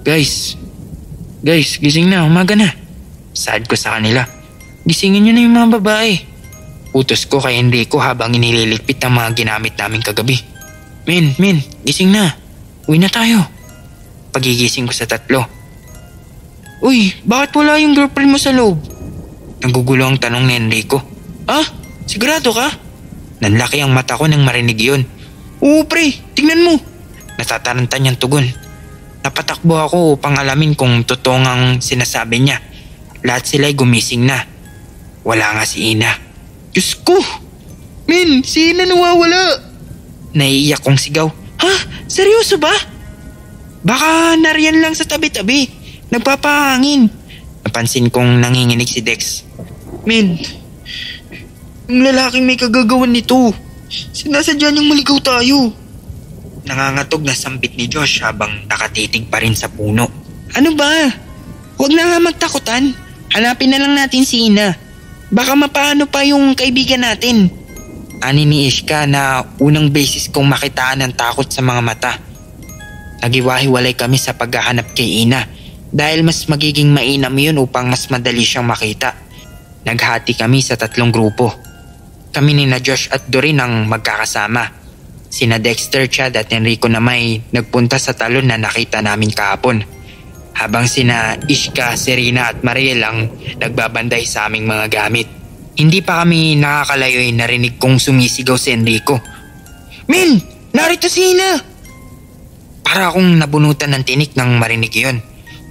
Guys, gising na, umaga na. Saad ko sa kanila. Gisingin niyo na yung mga babae. Utos ko kay Enrico habang inililigpit ang mga ginamit namin kagabi. Men, gising na. Uwi na tayo. Pagigising ko sa tatlo. Uy, bakit wala yung girlfriend mo sa loob? Nagugulo ang tanong ni Enrico. Sigurado ka? Nanlaki ang mata ko nang marinig yun. Oo pre, tingnan mo. Natataranta niyang tugon. Napatakbo ako upang alamin kung totoo ang sinasabi niya. Lahat sila'y gumising na. Wala nga si Ina. Diyos ko! Men, si Ina nawawala! Naiiyak kong sigaw. Ha? Seryoso ba? Baka nariyan lang sa tabi-tabi. Nagpapahangin. Napansin kong nanginginig si Dex. Men, yung lalaking may kagagawan nito. Sinasadya niyang maligaw tayo. Nangangatog na sambit ni Josh habang nakatitig pa rin sa puno. Ano ba? Huwag na nga magtakutan. Hanapin na lang natin si Ina. Baka mapaano pa yung kaibigan natin. Ani ni Ishka na unang beses kong makitaan ng takot sa mga mata. Nagiwahiwalay kami sa paghahanap kay Ina dahil mas magiging mainam yun upang mas madali siyang makita. Naghati kami sa 3 grupo. Kami ni na Josh at Doreen ang magkakasama. Sina Dexter, Chad at Enrico na may nagpunta sa talon na nakita namin kahapon. Habang sina Ishka, Serena at Mariel ang nagbabanday sa aming mga gamit. Hindi pa kami nakakalayo ay narinig kong sumisigaw si Enrico. "Min! Narito si Ina!" Para akong nabunutan ng tinik nang marinig yun.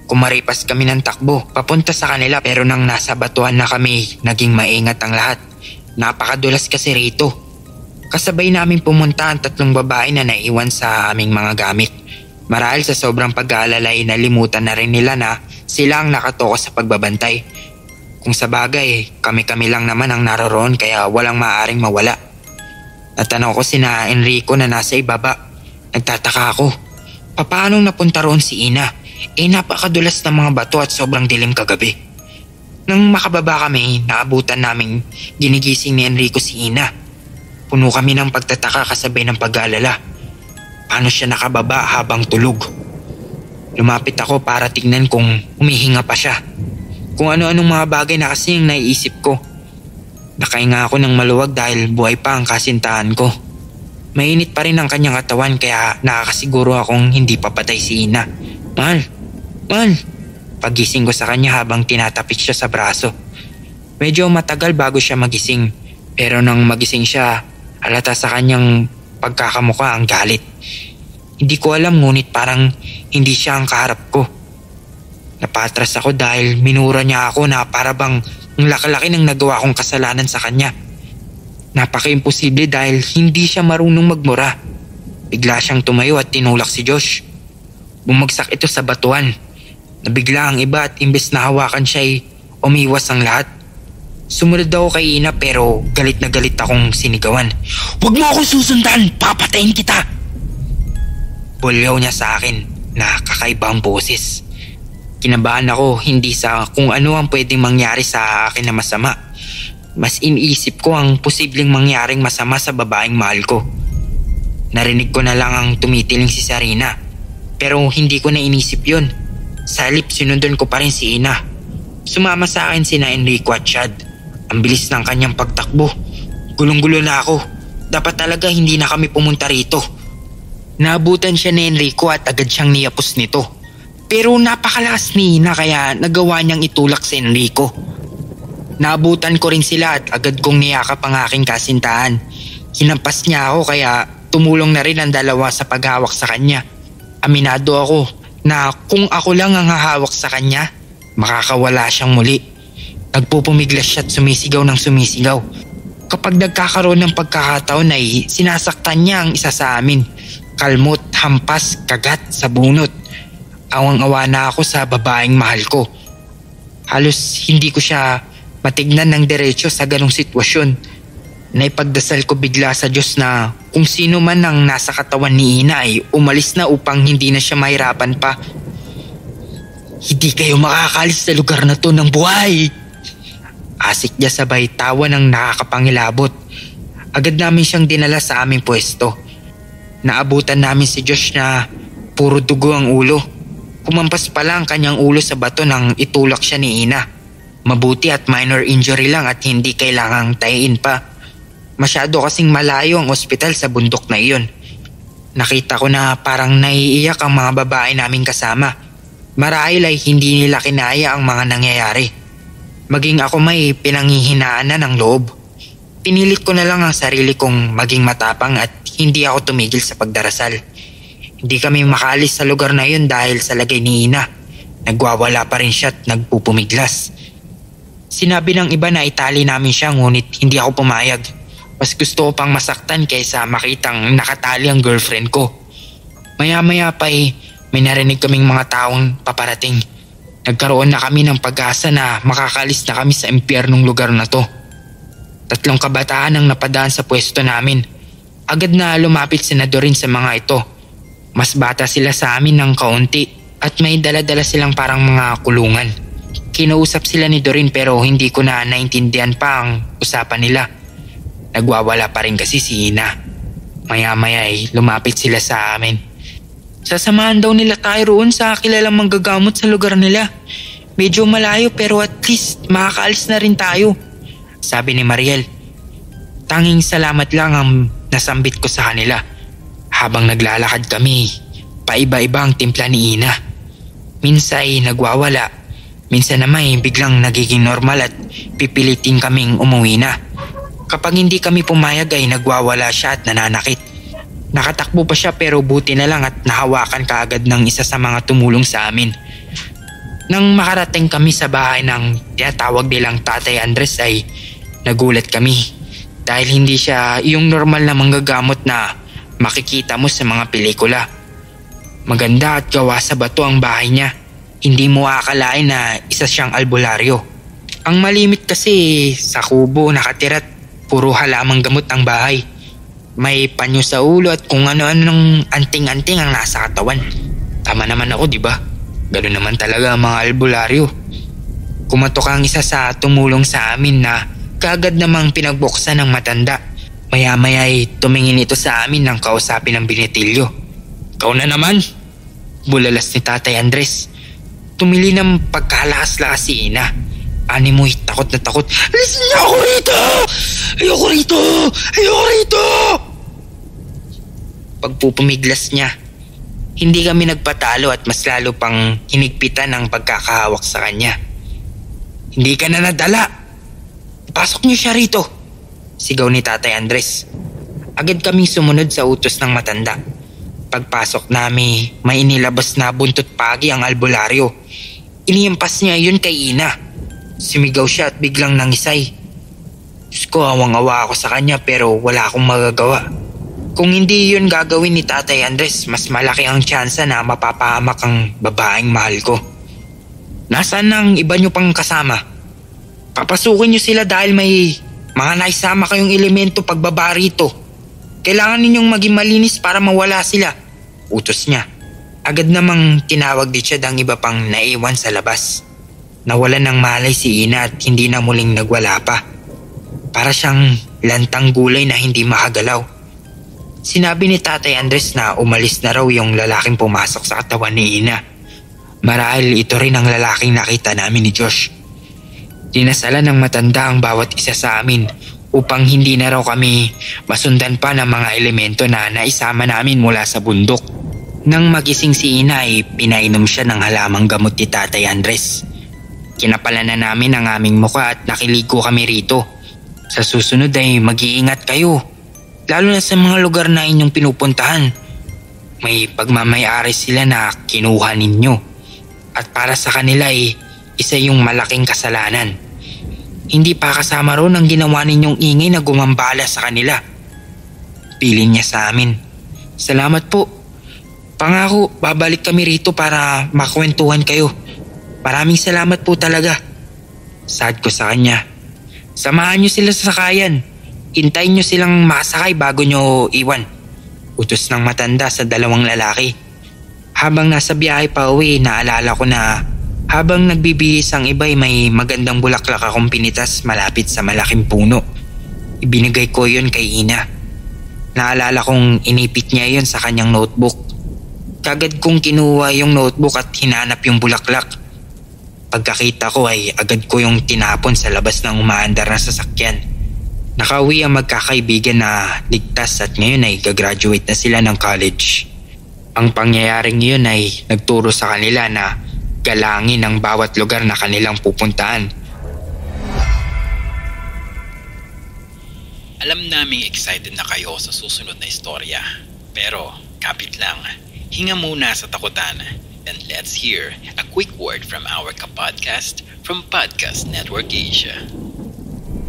Kumaripas kami ng takbo papunta sa kanila pero nang nasa batuhan na kami naging maingat ang lahat. Napakadulas kasi rito. Kasabay namin pumunta ang 3 babae na naiwan sa aming mga gamit. Marahil sa sobrang pag-aalala ay nalimutan na rin nila na sila ang nakatoka sa pagbabantay. Kung sa bagay, kami-kami lang naman ang naroroon kaya walang maaaring mawala. Natanaw ko sina Enrico na nasa ibaba. Nagtataka ako. Paanong napunta roon si Ina? Napakadulas ng mga bato at sobrang dilim kagabi. Nang makababa kami, naabutan naming ginigising ni Enrico si Ina. Puno kami ng pagtataka kasabay ng pag-aalala. Paano siya nakababa habang tulog? Lumapit ako para tignan kung humihinga pa siya. Kung ano-anong mga bagay na kasi yung naiisip ko. Nakahinga ako ng maluwag dahil buhay pa ang kasintahan ko. Mainit pa rin ang kanyang katawan kaya nakakasiguro akong hindi papatay si Ina. Mahal! Pagising ko sa kanya habang tinatapik siya sa braso. Medyo matagal bago siya magising. Pero nang magising siya, halata sa kanyang pagkakamukha ang galit. Hindi ko alam ngunit parang hindi siya ang kaharap ko. Napatras ako dahil minura niya ako na para bang ang laki-laki ng nagawa kong kasalanan sa kanya. Napaka-imposible dahil hindi siya marunong magmura. Bigla siyang tumayo at tinulak si Josh. Bumagsak ito sa batuan. Nabigla ang iba at imbes na hawakan siya ay umiwas ang lahat. Sumunod ako kay Ina pero galit na galit akong sinigawan. "Huwag mo akong susundan! Papatayin kita!" Bulyaw niya sa akin na kakaibang boses. Kinabahan ako hindi sa kung ano ang pwedeng mangyari sa akin na masama. Mas iniisip ko ang posibleng mangyaring masama sa babaeng mahal ko. Narinig ko na lang ang tumitiling si Sarina. Pero hindi ko na inisip yun. Sa halip sinundan ko pa rin si Ina. Sumama sa akin sina Enrico at Chad. Ang bilis ng kanyang pagtakbo. Gulong-gulo na ako. Dapat talaga hindi na kami pumunta rito. Naabutan siya ni Enrico at agad siyang niyapos nito. Pero napakalakas ni Ina kaya nagawa niyang itulak si Enrico. Naabutan ko rin sila at agad kong niyakap ang aking kasintahan. Hinampas niya ako kaya tumulong na rin ang dalawa sa paghawak sa kanya. Aminado ako na kung ako lang ang hahawak sa kanya, makakawala siyang muli. Nagpupumiglas siya at sumisigaw ng sumisigaw. Kapag nagkakaroon ng pagkakataon ay sinasaktan niya ang isa sa amin. Kalmot, hampas, kagat sa bunot. Awang-awa na ako sa babaeng mahal ko. Halos hindi ko siya matignan ng diretso sa ganong sitwasyon. Naipagdasal ko bigla sa Diyos na kung sino man ang nasa katawan ni Ina ay umalis na upang hindi na siya mahirapan pa. "Hindi kayo makakalis sa lugar na to ng buhay!" Asik niya sabay tawa ng nakakapangilabot. Agad namin siyang dinala sa aming pwesto. Naabutan namin si Josh na puro dugo ang ulo. Kumampas pala ang kanyang ulo sa bato nang itulak siya ni Ina. Mabuti at minor injury lang at hindi kailangang tayin pa. Masyado kasing malayo ang ospital sa bundok na iyon. Nakita ko na parang naiiyak ang mga babae naming kasama. Marahil ay hindi nila kinaya ang mga nangyayari. Maging ako may pinanghihinaan na ng loob. Pinilit ko na lang ang sarili kong maging matapang at hindi ako tumigil sa pagdarasal. Hindi kami makaalis sa lugar na yun dahil sa lagay ni Ina. Nagwawala pa rin siya at nagpupumiglas. Sinabi ng iba na itali namin siya ngunit hindi ako pumayag. Mas gusto ko pang masaktan kaysa makitang nakatali ang girlfriend ko. Maya-maya pa may narinig kaming mga taong paparating. Nagkaroon na kami ng pag-asa na makakalis na kami sa impyernong lugar na to. 3 kabataan ang napadaan sa pwesto namin. Agad na lumapit si Doreen sa mga ito. Mas bata sila sa amin ng kaunti at may dala-dala silang parang mga kulungan. Kinausap sila ni Doreen pero hindi ko na naintindihan pa ang usapan nila. Nagwawala pa rin kasi si Ina. Maya-maya lumapit sila sa amin. Sasamahan daw nila tayo roon sa kilalang manggagamot sa lugar nila. Medyo malayo pero at least makakaalis na rin tayo, sabi ni Mariel. Tanging salamat lang ang nasambit ko sa kanila. Habang naglalakad kami, paiba-iba ang timpla ni Ina. Minsan ay nagwawala, minsan naman biglang nagiging normal at pipilitin kaming umuwi na. Kapag hindi kami pumayag ay nagwawala siya at nananakit. Nakatakbo pa siya pero buti na lang at nahawakan kaagad ng isa sa mga tumulong sa amin. Nang makarating kami sa bahay ng tinatawag nilang Tatay Andres ay nagulat kami dahil hindi siya yung normal na manggagamot na makikita mo sa mga pelikula. Maganda at gawa sa bato ang bahay niya. Hindi mo akalain na isa siyang albularyo. Ang malimit kasi sa kubo nakatira at puro halamang gamot ang bahay. May panyo sa ulo at kung ano-anong anting-anting ang nasa katawan. Tama naman ako, di ba? Ganoon naman talaga ang mga albularyo. Kumatok ang isa sa tumulong sa amin na kaagad namang pinagbuksan ng matanda. Maya-maya ay tumingin ito sa amin nang kausapin ng binitilyo. Ikaw na naman? Bulalas ni Tatay Andres. Tumili ng pagkalakas-lakas si Ina. Animoy takot na takot. Listen niyo ako rito! Ayoko rito! Ayoko rito! Pagpupumiglas niya, hindi kami nagpatalo at mas lalo pang hinigpitan ang pagkakahawak sa kanya. Hindi ka na nadala. Pasok niyo siya rito, sigaw ni Tatay Andres. Agad kaming sumunod sa utos ng matanda. Pagpasok namin, may inilabas na buntot pagi ang albularyo. Iniimpas niya yun kay Ina. Sumigaw siya at biglang nangisay. Diyos ko, awang-awa ako sa kanya pero wala akong magagawa. Kung hindi yun gagawin ni Tatay Andres, mas malaki ang tsansa na mapapahamak ang babaeng mahal ko. Nasaan ang iba nyo pang kasama? Papasukin nyo sila dahil may mga naisama kayong elemento pagbaba rito. Kailangan ninyong maging malinis para mawala sila, utos niya. Agad namang tinawag din siya ng iba pang naiwan sa labas. Nawalan ng malay si Ina at hindi na muling nagwala pa. Para siyang lantang gulay na hindi makagalaw. Sinabi ni Tatay Andres na umalis na raw yung lalaking pumasok sa katawan ni Ina. Marahil ito rin ang lalaking nakita namin ni Josh. Dinasalan ng matanda ang bawat isa sa amin upang hindi na raw kami masundan pa ng mga elemento na naisama namin mula sa bundok. Nang magising si Ina ay pinainom siya ng halamang gamot ni Tatay Andres. Kinapalan na namin ang aming muka at nakiligo kami rito. Sa susunod ay mag-iingat kayo. Lalo na sa mga lugar na inyong pinupuntahan. May pagmamayari sila na kinuha ninyo. At para sa kanila ay isa yung malaking kasalanan. Hindi pa kasama ron ang ginawa ninyong ingay na gumambala sa kanila. Pilin niya sa amin. Salamat po. Pangako, babalik kami rito para makwentuhan kayo. Maraming salamat po talaga. Sad ko sa kanya. Samahan niyo sila sa sakayan. Hintayin niyo silang makasakay bago niyo iwan. Utos ng matanda sa dalawang lalaki. Habang nasa biyahe pa uwi, naalala ko na habang nagbibihis ang iba'y may magandang bulaklak akong pinitas malapit sa malaking puno. Ibinigay ko yun kay Ina. Naalala kong inipit niya yun sa kanyang notebook. Kagad kong kinuha yung notebook at hinanap yung bulaklak. Pagkakita ko ay agad ko yung tinapon sa labas ng umaandar na sasakyan. Nakauwi ang magkakaibigan na ligtas at ngayon ay gagraduate na sila ng college. Ang pangyayaring yun ay nagturo sa kanila na galangin ang bawat lugar na kanilang pupuntaan. Alam naming excited na kayo sa susunod na istorya. Pero kapit lang, hinga muna sa takutan. And let's hear a quick word from our kapodcast from Podcast Network Asia.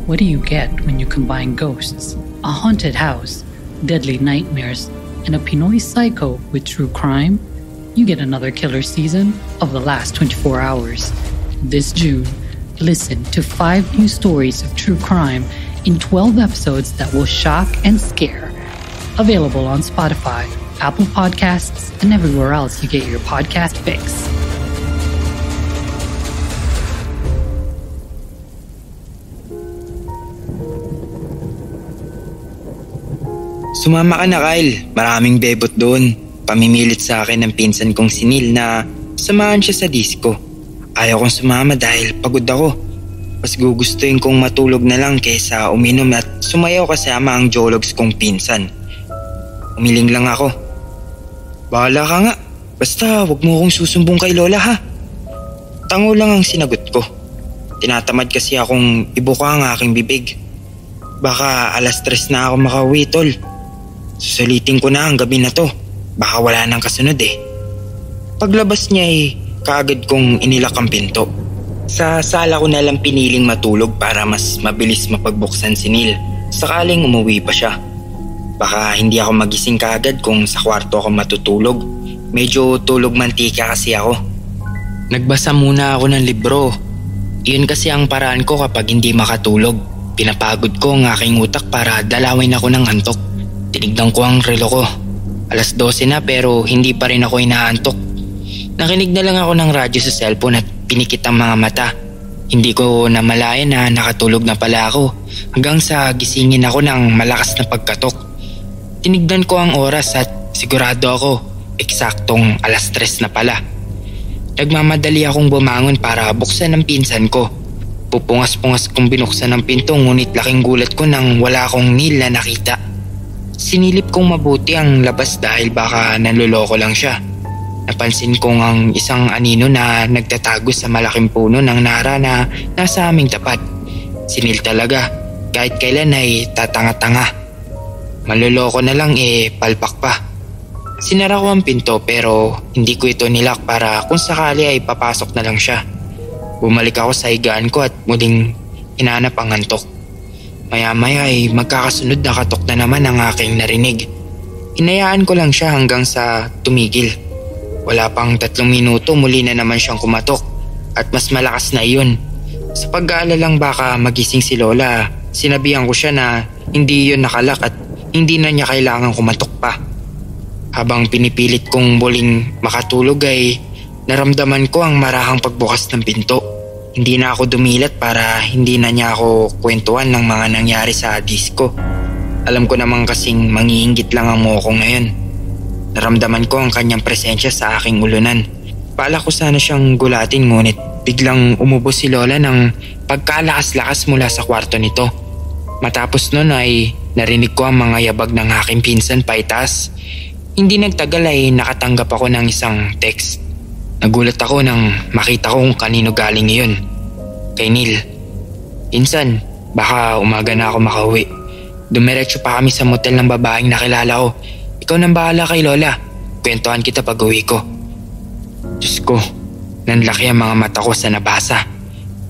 What do you get when you combine ghosts, a haunted house, deadly nightmares, and a Pinoy psycho with true crime? You get another killer season of The Last 24 Hours. This June, listen to 5 new stories of true crime in 12 episodes that will shock and scare. Available on Spotify, Apple Podcasts, and everywhere else you get your podcast fix. Sumama ka na, Kyle. Maraming bebot doon. pamimilit sa akin ng pinsan kong si Neil na samahan siya sa disco. Ayaw kong sumama dahil pagod ako. Mas gugustuhin kong matulog na lang kaysa uminom at sumayaw kasama ang jologs kong pinsan. Umiling lang ako. Bahala ka nga. Basta wag mo akong susumbong kay Lola ha. Tango lang ang sinagot ko. Tinatamad kasi akong ibuka ang aking bibig. Baka 3:00 na ako makauwi tol. Susulitin ko na ang gabi na to. Baka wala nang kasunod eh. Paglabas niya kaagad kong inilak ang pinto. Sa sala ko na lang piniling matulog para mas mabilis mapagbuksan si Neil sakaling umuwi pa siya. Baka hindi ako magising kaagad kung sa kwarto ako matutulog. Medyo tulog mantika kasi ako. Nagbasa muna ako ng libro. Iyon kasi ang paraan ko kapag hindi makatulog. Pinapagod ko ang aking utak para dalawin ako ng antok. Tinignan ko ang relo ko. 12:00 na pero hindi pa rin ako inaantok. Nakinig na lang ako ng radyo sa cellphone at pinikit ang mga mata. Hindi ko namalayan na nakatulog na pala ako hanggang sa gisingin ako ng malakas na pagkatok. Tinignan ko ang oras at sigurado ako eksaktong 3:00 na pala. Nagmamadali akong bumangon para buksan ang pinsan ko. Pupungas-pungas kong binuksan ang pinto ngunit laking gulat ko nang wala akong Neil na nakita. Sinilip kong mabuti ang labas dahil baka nanloloko lang siya. Napansin kong ang isang anino na nagtatago sa malaking puno ng nara na nasa aming tapat. Si Neil talaga, kahit kailan ay tatanga-tanga. Manloloko na lang palpak pa. Sinara ko ang pinto pero hindi ko ito nilak para kung sakali ay papasok na lang siya. Bumalik ako sa higaan ko at muling hinanap ang antok. Maya-maya ay magkakasunod na katok na naman ang aking narinig. Hinayaan ko lang siya hanggang sa tumigil. Wala pang 3 minuto muli na naman siyang kumatok at mas malakas na iyon. Sa pag-aalalang baka magising si Lola, sinabihan ko siya na hindi iyon nakalak at hindi na niya kailangang kumatok pa. Habang pinipilit kong muling makatulog ay naramdaman ko ang marahang pagbukas ng pinto. Hindi na ako dumilat para hindi na niya ako kwentuhan ng mga nangyari sa disco. Alam ko naman kasing mangiinggit lang ang mukha ko ngayon. Naramdaman ko ang kanyang presensya sa aking ulunan. Pala ko sana siyang gulatin ngunit biglang umubos si Lola ng pagkalakas-lakas mula sa kwarto nito. Matapos nun ay narinig ko ang mga yabag ng aking pinsan paitaas. Hindi nagtagal ay nakatanggap ako ng isang text. Nagulat ako nang makita kong kanino galing iyon. Kay Neil. Insan, baka umaga na ako makauwi. Dumiretso pa kami sa motel ng babaeng nakilala ko. Ikaw nang bahala kay Lola. Kwentuhan kita pag uwi ko. Diyos ko, nanlaki ang mga mata ko sa nabasa.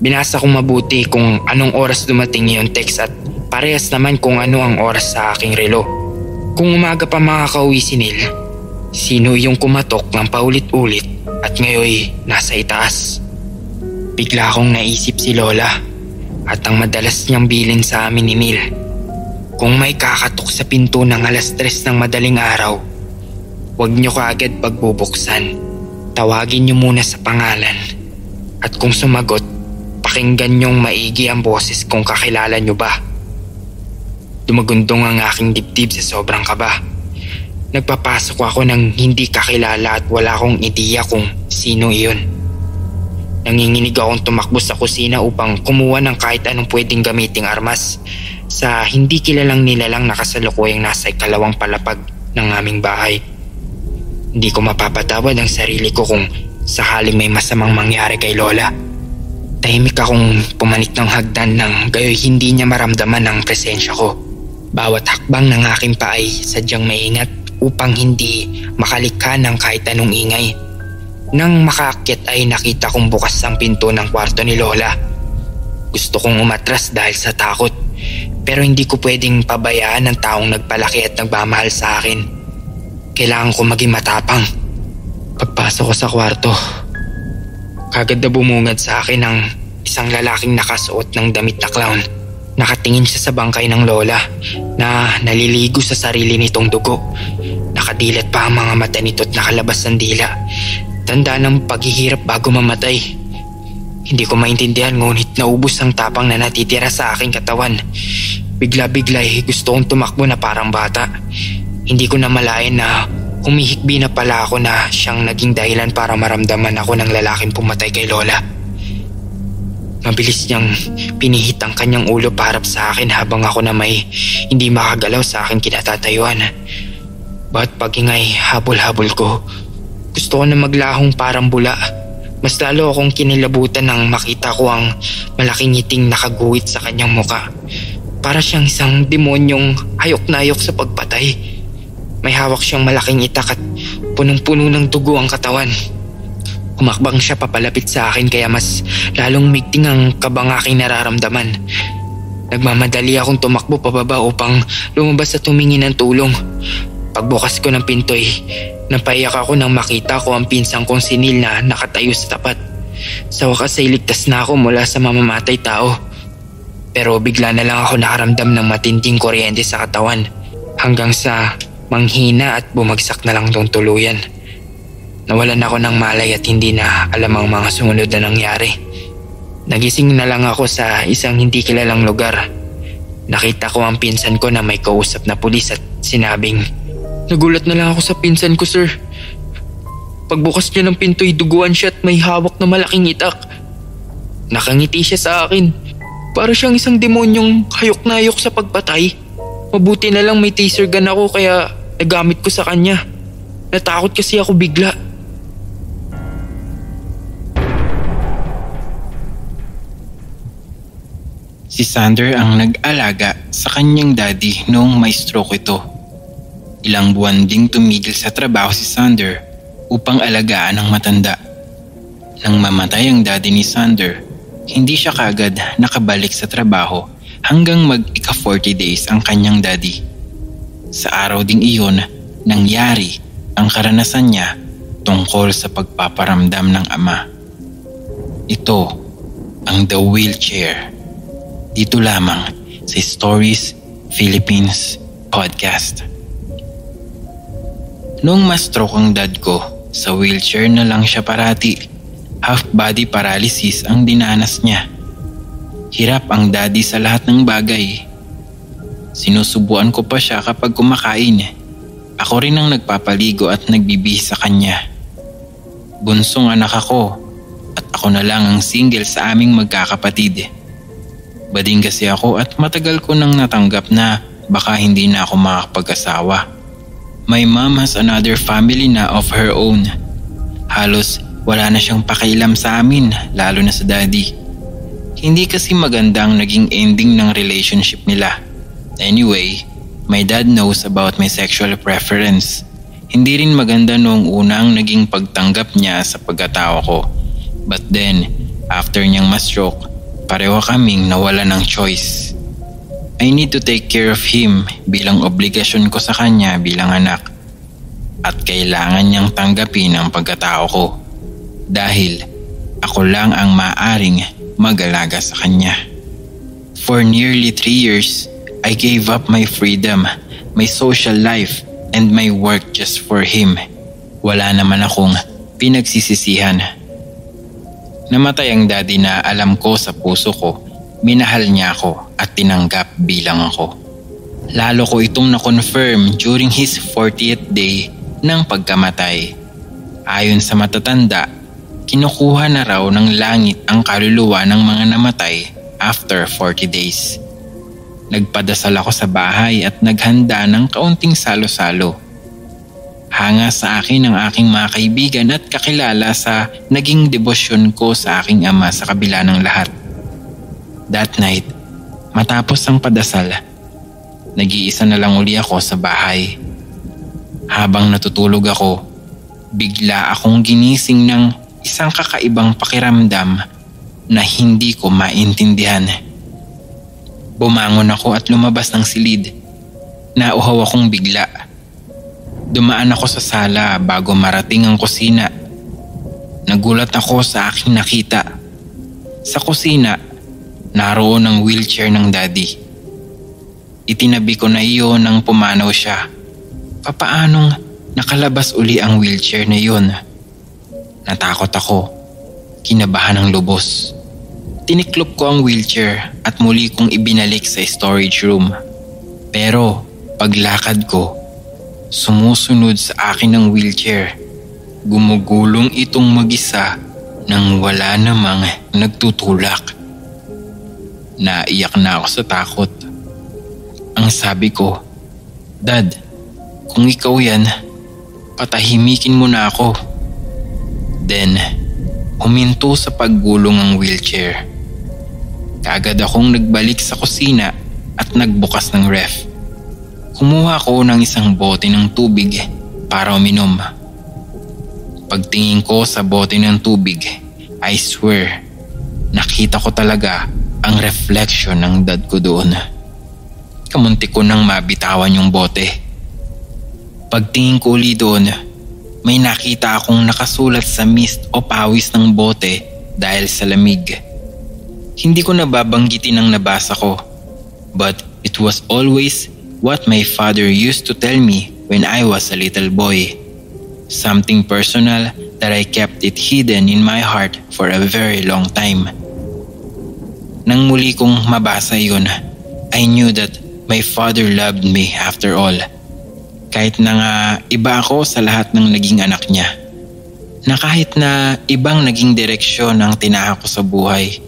Binasa kong mabuti kung anong oras dumating iyon text at parehas naman kung ano ang oras sa aking relo. Kung umaga pa makakauwi si Neil, sino yung kumatok ng paulit-ulit at ngayon nasa itaas? Bigla akong naisip si Lola at ang madalas niyang bilin sa amin ni Neil. Kung may kakatok sa pinto ng 3:00 ng madaling araw, huwag niyo kaagad pagbubuksan. Tawagin niyo muna sa pangalan. At kung sumagot, pakinggan niyong maigi ang boses kung kakilala niyo ba. Dumagundong ang aking dibdib sa sobrang kaba. Nagpapasok ako ng hindi kakilala at wala akong ideya kung sino iyon. Nanginginig akong tumakbo sa kusina upang kumuha ng kahit anong pwedeng gamiting armas sa hindi kilalang nilalang nakasalukuyang nasa ikalawang palapag ng aming bahay. Hindi ko mapapatawad ang sarili ko kung sakaling may masamang mangyari kay Lola. Tahimik akong pumanik ng hagdan nang gayoy hindi niya maramdaman ang presensya ko. Bawat hakbang ng aking paa ay sadyang maingat upang hindi makalikha ng kahit anong ingay. Nang makaakyat ay nakita kong bukas ang pinto ng kwarto ni Lola. Gusto kong umatras dahil sa takot, pero hindi ko pwedeng pabayaan ang taong nagpalaki at nagmamahal sa akin. Kailangan ko maging matapang. Pagpasok ko sa kwarto, kagad na bumungad sa akin ang isang lalaking nakasuot ng damit na clown. Nakatingin siya sa bangkay ng Lola na naliligo sa sarili nitong dugo. Nakadilat pa ang mga mata nito at nakalabas ang dila. Tanda ng paghihirap bago mamatay. Hindi ko maintindihan ngunit naubos ang tapang na natitira sa aking katawan. Bigla-bigla gusto kong tumakbo na parang bata. Hindi ko namalayan na Humihikbi na pala ako na siyang naging dahilan para maramdaman ako ng lalaking pumatay kay Lola. Mabilis niyang pinihit ang kanyang ulo paharap sa akin habang ako na may hindi makagalaw sa akin kinatatayuan. Bawat pagingay, habol-habol ko. Gusto ko na maglahong parang bula. Mas lalo akong kinilabutan nang makita ko ang malaking ngiting nakaguhit sa kanyang muka. Para siyang isang demonyong hayok na hayok sa pagpatay. May hawak siyang malaking itak at punong-puno ng dugo ang katawan. Humakbang siya papalapit sa akin kaya mas lalong migting ang kabang aking nararamdaman. Nagmamadali akong tumakbo pababa upang lumabas at humingi ng tulong. Pagbukas ko ng pinto napaiyak ako nang makita ko ang pinsang kong si Neil na nakatayo sa tapat. Sa wakas ay ligtas na ako mula sa mamamatay tao. Pero bigla na lang ako nakaramdam ng matinding kuryente sa katawan hanggang sa manghina at bumagsak na lang tong tuluyan. Nawalan ako ng malay at hindi na alam ang mga sumunod na nangyari. Nagising na lang ako sa isang hindi kilalang lugar. Nakita ko ang pinsan ko na may kausap na pulis at sinabing, "Nagulat na lang ako sa pinsan ko, sir. Pagbukas niya ng pinto'y duguan siya at may hawak na malaking itak. Nakangiti siya sa akin. Para siyang isang demonyong hayok na hayok sa pagpatay. Mabuti na lang may taser gun ako kaya nagamit ko sa kanya. Natakot kasi ako bigla." Si Sander ang nag-alaga sa kanyang daddy noong may stroke ito. Ilang buwan ding tumigil sa trabaho si Sander upang alagaan ang matanda. Nang mamatay ang daddy ni Sander, hindi siya kaagad nakabalik sa trabaho hanggang mag-ika-40 days ang kanyang daddy. Sa araw ding iyon, nangyari ang karanasan niya tungkol sa pagpaparamdam ng ama. Ito ang The Wheelchair. Dito lamang sa Stories Philippines Podcast. Noong ma-stroke ang dad ko, sa wheelchair na lang siya parati. Half-body paralysis ang dinanas niya. Hirap ang daddy sa lahat ng bagay. Sinusubuan ko pa siya kapag kumakain. Ako rin ang nagpapaligo at nagbibihis sa kanya. Bunsong anak ako at ako na lang ang single sa aming magkakapatid. Bading kasi ako at matagal ko nang natanggap na baka hindi na ako makakapag-asawa. My mom has another family na of her own. Halos wala na siyang pakialam sa amin, lalo na sa daddy. Hindi kasi maganda ang naging ending ng relationship nila. Anyway, my dad knows about my sexual preference. Hindi rin maganda noong unang naging pagtanggap niya sa pagkatao ko. But then, after niyang ma-stroke, pareho kaming nawala ng choice. I need to take care of him bilang obligasyon ko sa kanya bilang anak. At kailangan niyang tanggapin ang pagkatao ko. Dahil ako lang ang maaaring mag-alaga sa kanya. For nearly 3 years, I gave up my freedom, my social life, and my work just for him. Wala naman akong pinagsisisihan. Namatay ang daddy na alam ko sa puso ko, minahal niya ako at tinanggap bilang ako. Lalo ko itong na-confirm during his 40th day ng pagkamatay. Ayon sa matatanda, kinukuha na raw ng langit ang kaluluwa ng mga namatay after 40 days. Nagpadasal ako sa bahay at naghanda ng kaunting salo-salo. Hanga sa akin ang aking mga kaibigan at kakilala sa naging debosyon ko sa aking ama sa kabila ng lahat. That night, matapos ang padasal, nag-iisa na lang uli ako sa bahay. Habang natutulog ako, bigla akong ginising ng isang kakaibang pakiramdam na hindi ko maintindihan. Bumangon ako at lumabas ng silid. Nauhaw akong bigla. Dumaan ako sa sala bago marating ang kusina. Nagulat ako sa aking nakita. Sa kusina, naroon ang wheelchair ng daddy. Itinabi ko na iyon nang pumanaw siya. Papaanong nakalabas uli ang wheelchair na iyon? Natakot ako. Kinabahan ng lubos. Tiniklop ko ang wheelchair at muli kong ibinalik sa storage room. Pero paglakad ko, sumusunod sa akin ng wheelchair. Gumugulong itong mag-isa nang wala namang nagtutulak. Naiyak na ako sa takot. Ang sabi ko, "Dad, kung ikaw yan, patahimikin mo na ako." Then, huminto sa paggulong ang wheelchair. Kaagad akong nagbalik sa kusina at nagbukas ng ref. Kumuha ko ng isang bote ng tubig para uminom. Pagtingin ko sa bote ng tubig, I swear, nakita ko talaga ang reflection ng dad ko doon. Kamunti ko nang mabitawan yung bote. Pagtingin ko uli doon, may nakita akong nakasulat sa mist o pawis ng bote dahil sa lamig. Hindi ko nababanggitin ang nabasa ko, but it was always what my father used to tell me when I was a little boy. Something personal that I kept it hidden in my heart for a very long time. Nang muli kong mabasa yun, I knew that my father loved me after all. Kahit na nga iba ako sa lahat ng naging anak niya. Na kahit na ibang naging direksyon ang tinahak ko sa buhay,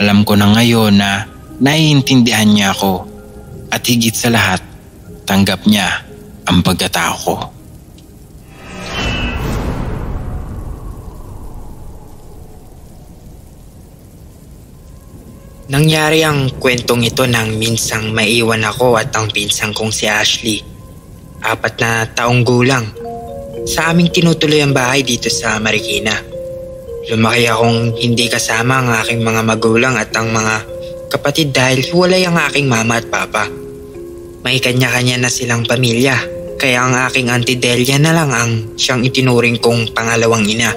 alam ko na ngayon na naiintindihan niya ako. At higit sa lahat, tanggap niya ang pagkatao ko. Nangyari ang kwentong ito nang minsang maiwan ako at ang pinsang kong si Ashley. 4 na taong gulang. Sa aming tinutuloy ang bahay dito sa Marikina. Lumaki akong hindi kasama ang aking mga magulang at ang mga kapatid dahil hiwalay ang aking mama at papa. May kanya-kanya na silang pamilya, kaya ang aking Auntie Delia na lang ang siyang itinuring kong pangalawang ina.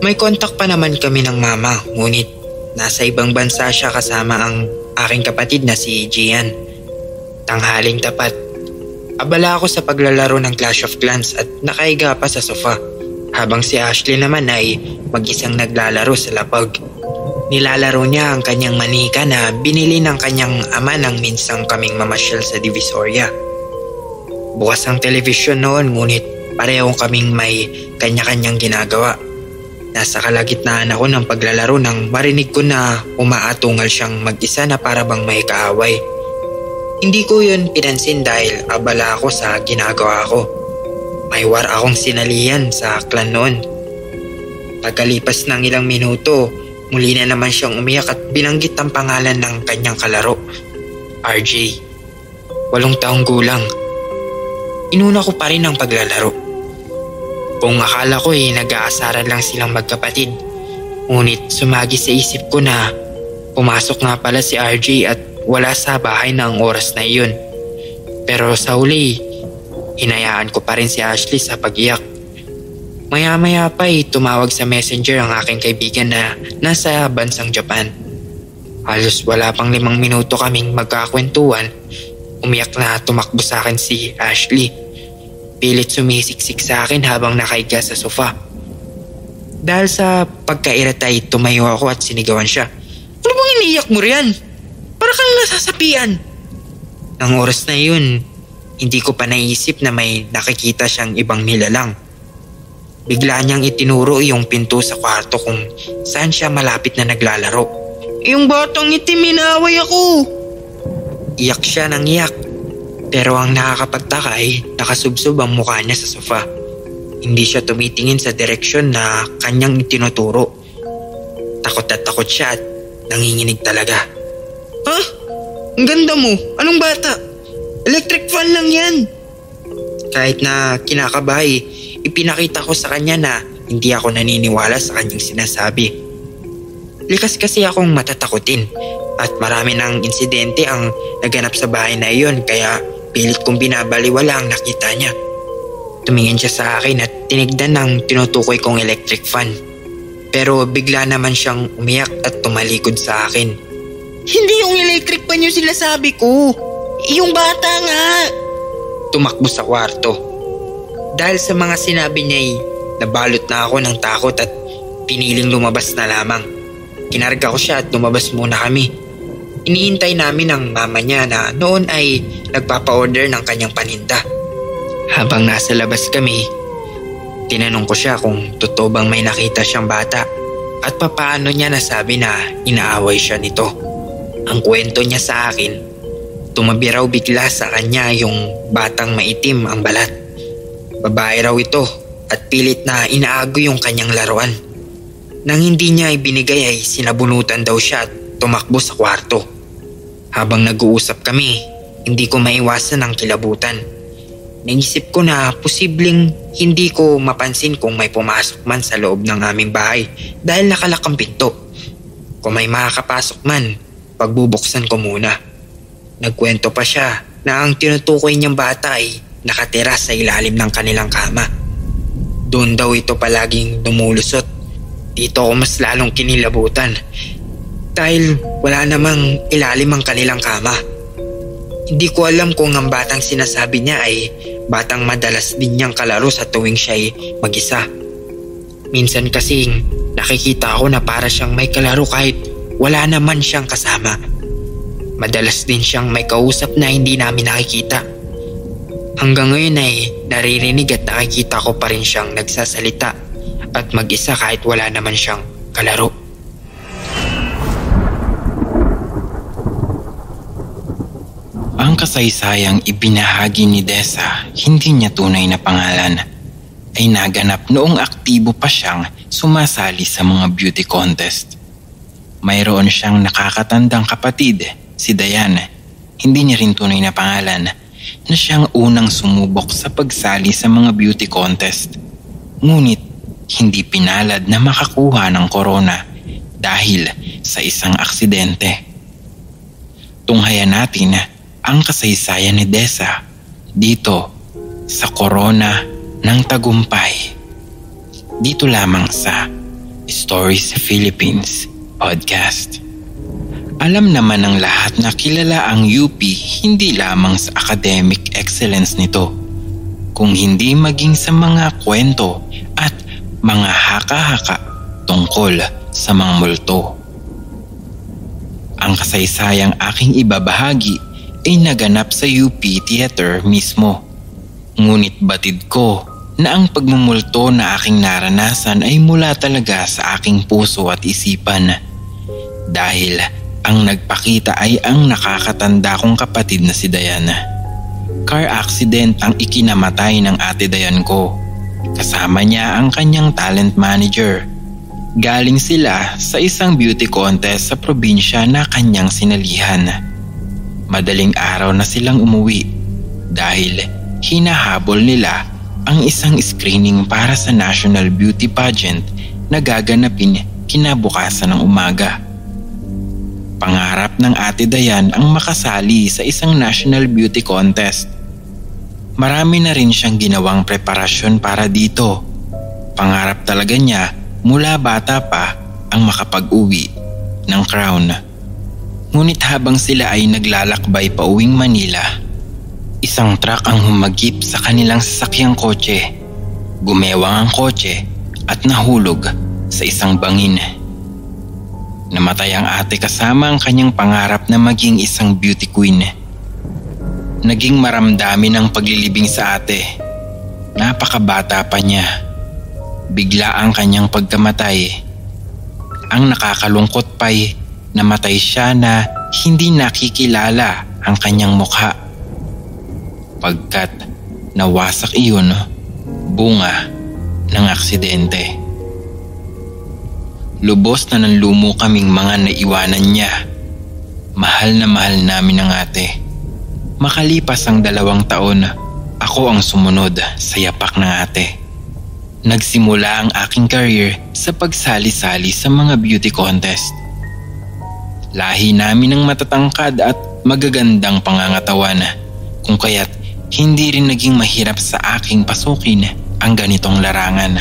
May kontak pa naman kami ng mama, ngunit nasa ibang bansa siya kasama ang aking kapatid na si Gian. Tanghaling tapat, abala ako sa paglalaro ng Clash of Clans at nakahiga pa sa sofa, habang si Ashley naman ay mag-isang naglalaro sa lapag. Nilalaro niya ang kanyang manika na binili ng kanyang ama nang minsang kaming mamasyal sa Divisoria. Bukas ang telebisyon noon, ngunit pareho kaming may kanya-kanyang ginagawa. Nasa kalagitnaan ako ng paglalaro nang marinig ko na umaatungal siyang mag-isa na para bang may kaaway. Hindi ko yun pinansin dahil abala ako sa ginagawa ko. May war akong sinalihan sa clan noon. Pagkalipas ng ilang minuto, muli na naman siyang umiyak at binanggit ang pangalan ng kanyang kalaro, RJ. 8 taong gulang. Inuna ko pa rin ang paglalaro. Kung akala ko nag-aasaran lang silang magkapatid, ngunit sumagi sa isip ko na pumasok nga pala si RJ at wala sa bahay na ang oras na iyon. Pero sa huli, hinayaan ko pa rin si Ashley sa pag-iyak. Maya-maya pa tumawag sa messenger ang aking kaibigan na nasa bansang Japan. Halos wala pang 5 minuto kaming magkakwentuhan, umiyak na tumakbo sa akin si Ashley. Pilit sumisiksik sa akin habang nakahiga sa sofa. Dahil sa pagkairata ay tumayo ako at sinigawan siya. "Ano bang iniiyak mo riyan? Para kang nasasapian." Nang oras na yun, hindi ko pa naisip na may nakikita siyang ibang nilalang. Bigla niyang itinuro yung pinto sa kwarto kung saan siya malapit na naglalaro. "Yung batang itim, inaway ako!" Iyak siya ng iyak. Pero ang nakakapagtaka ay nakasubsob ang mukha niya sa sofa. Hindi siya tumitingin sa direksyon na kanyang itinuturo. Takot at takot siya at nanginginig talaga. "Ha? Ang ganda mo! Anong bata? Electric fan lang yan!" Kahit na kinakabahay, ipinakita ko sa kanya na hindi ako naniniwala sa kanyang sinasabi. Likas kasi akong matatakutin at marami ng insidente ang naganap sa bahay na iyon, kaya pilit kong binabaliwala ang nakita niya. Tumingin siya sa akin at tinigdan ng tinutukoy kong electric fan. Pero bigla naman siyang umiyak at tumalikod sa akin. "Hindi yung electric fan yung sinasabi ko. Yung bata nga." Tumakbo sa kwarto. Dahil sa mga sinabi niya nabalot na ako ng takot at piniling lumabas na lamang. Kinarga ko siya at lumabas muna kami. Inihintay namin ang mama niya na noon ay nagpapa-order ng kanyang paninda. Habang nasa labas kami, tinanong ko siya kung totoo bang may nakita siyang bata at papaano niya nasabi na inaaway siya nito. Ang kwento niya sa akin, tumabi raw bigla sa kanya yung batang maitim ang balat. Babae raw ito at pilit na inaago yung kanyang laruan. Nang hindi niya ibinigay ay sinabunutan daw siya at tumakbo sa kwarto. Habang nag-uusap kami, hindi ko maiwasan ang kilabutan. Naisip ko na posibleng hindi ko mapansin kung may pumasok man sa loob ng aming bahay dahil nakalak ang pinto. Kung may makakapasok man, pagbubuksan ko muna. Nagkwento pa siya na ang tinutukoy niyang bata ay nakatira sa ilalim ng kanilang kama. Doon daw ito palaging dumulusot. Dito ako mas lalong kinilabutan dahil wala namang ilalim ang kanilang kama. Hindi ko alam kung ang batang sinasabi niya ay batang madalas din niyang kalaro sa tuwing siya ay mag-isa. Minsan kasing nakikita ako na para siyang may kalaro kahit wala naman siyang kasama. Madalas din siyang may kausap na hindi namin nakikita. Hanggang ngayon ay naririnig at nakikita ko pa rin siyang nagsasalita at mag-isa kahit wala naman siyang kalaro. Ang kasaysayang ibinahagi ni Dessa, hindi niya tunay na pangalan, ay naganap noong aktibo pa siyang sumasali sa mga beauty contest. Mayroon siyang nakakatandang kapatid, si Diane, hindi niya rin tunay na pangalan, na siyang unang sumubok sa pagsali sa mga beauty contest. Ngunit hindi pinalad na makakuha ng corona dahil sa isang aksidente. Tunghayan natin ang kasaysayan ni Dessa dito sa Corona ng Tagumpay. Dito lamang sa Stories Philippines Podcast. Alam naman ng lahat na kilala ang UP hindi lamang sa academic excellence nito, kung hindi maging sa mga kwento at mga haka-haka tungkol sa mga multo. Ang kasaysayang aking ibabahagi ay naganap sa UP Theater mismo. Ngunit batid ko na ang pagmumulto na aking naranasan ay mula talaga sa aking puso at isipan. Dahil ang nagpakita ay ang nakakatanda kong kapatid na si Diana. Car accident ang ikinamatay ng ate Diane ko. Kasama niya ang kanyang talent manager. Galing sila sa isang beauty contest sa probinsya na kanyang sinalihan. Madaling araw na silang umuwi dahil hinahabol nila ang isang screening para sa National Beauty Pageant na gaganapin kinabukasan ng umaga. Pangarap ng ate Diane ang makasali sa isang National Beauty Contest. Marami na rin siyang ginawang preparasyon para dito. Pangarap talaga niya mula bata pa ang makapag-uwi ng crown. Ngunit habang sila ay naglalakbay pa uwing Manila, isang truck ang humagip sa kanilang sasakyang kotse. Gumewang ang kotse at nahulog sa isang bangin. Namatay ang ate kasama ang kanyang pangarap na maging isang beauty queen. Naging maramdamin ang paglilibing sa ate. Napakabata pa niya. Bigla ang kanyang pagkamatay. Ang nakakalungkot pa'y namatay siya na hindi nakikilala ang kanyang mukha. Pagkat nawasak iyon, bunga ng aksidente. Lubos na nanlumo kaming mga naiwanan niya. Mahal na mahal namin ang ate. Makalipas ang 2 taon, ako ang sumunod sa yapak ng ate. Nagsimula ang aking career sa pagsali-sali sa mga beauty contest. Lahi namin ng matatangkad at magagandang pangangatawan, kung kaya't hindi rin naging mahirap sa aking pasukin ang ganitong larangan.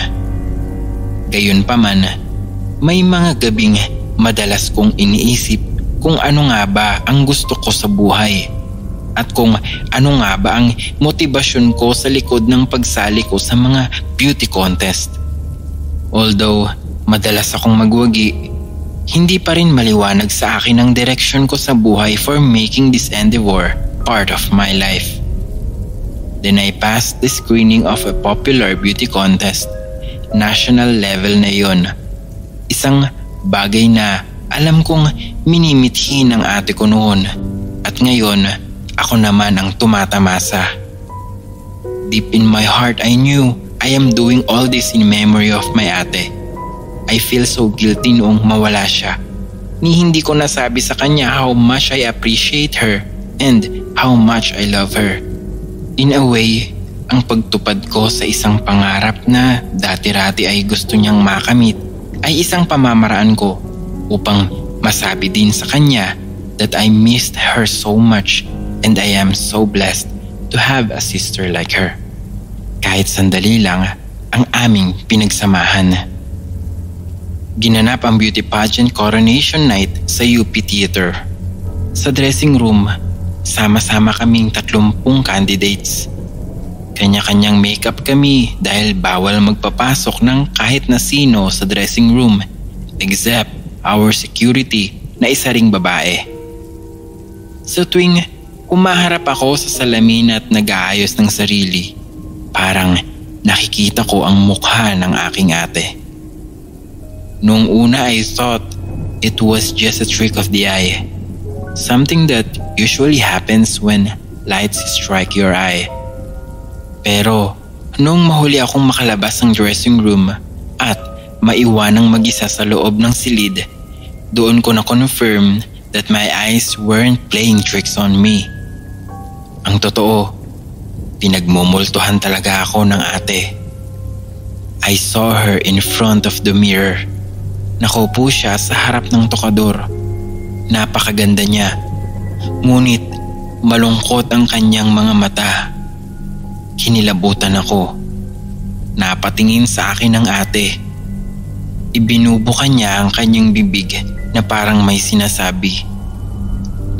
Gayunpaman, may mga gabing madalas kong iniisip kung ano nga ba ang gusto ko sa buhay at kung ano nga ba ang motibasyon ko sa likod ng pagsali ko sa mga beauty contest. Although madalas akong magwagi, hindi pa rin maliwanag sa akin ang direksyon ko sa buhay for making this endeavor part of my life. Then I passed the screening of a popular beauty contest. National level na yon. Isang bagay na alam kong minimithi ng ate ko noon. At ngayon, ako naman ang tumatamasa. Deep in my heart, I knew I am doing all this in memory of my ate. I feel so guilty noong mawala siya. Ni hindi ko nasabi sa kanya how much I appreciate her and how much I love her. In a way, ang pagtupad ko sa isang pangarap na dati-rati ay gusto niyang makamit ay isang pamamaraan ko upang masabi din sa kanya that I missed her so much and I am so blessed to have a sister like her. Kahit sandali lang ang aming pinagsamahan. Ginanap ang beauty pageant coronation night sa UP Theater. Sa dressing room, sama-sama kaming 30 candidates. Kanya-kanyang makeup kami dahil bawal magpapasok ng kahit na sino sa dressing room except our security na isa ring babae. Sa tuwing humaharap ako sa salamin at nag-aayos ng sarili, parang nakikita ko ang mukha ng aking ate. Noong una I thought it was just a trick of the eye. Something that usually happens when lights strike your eye. Pero noong mahuli akong makalabas ng dressing room at maiwanang mag-isa sa loob ng silid, doon ko na-confirm that my eyes weren't playing tricks on me. Ang totoo, pinagmumultuhan talaga ako ng ate. I saw her in front of the mirror. Nakaupo siya sa harap ng tokador. Napakaganda niya. Ngunit malungkot ang kanyang mga mata. Kinilabutan ako. Napatingin sa akin ng ate. Ibinubukan niya ang kanyang bibig na parang may sinasabi.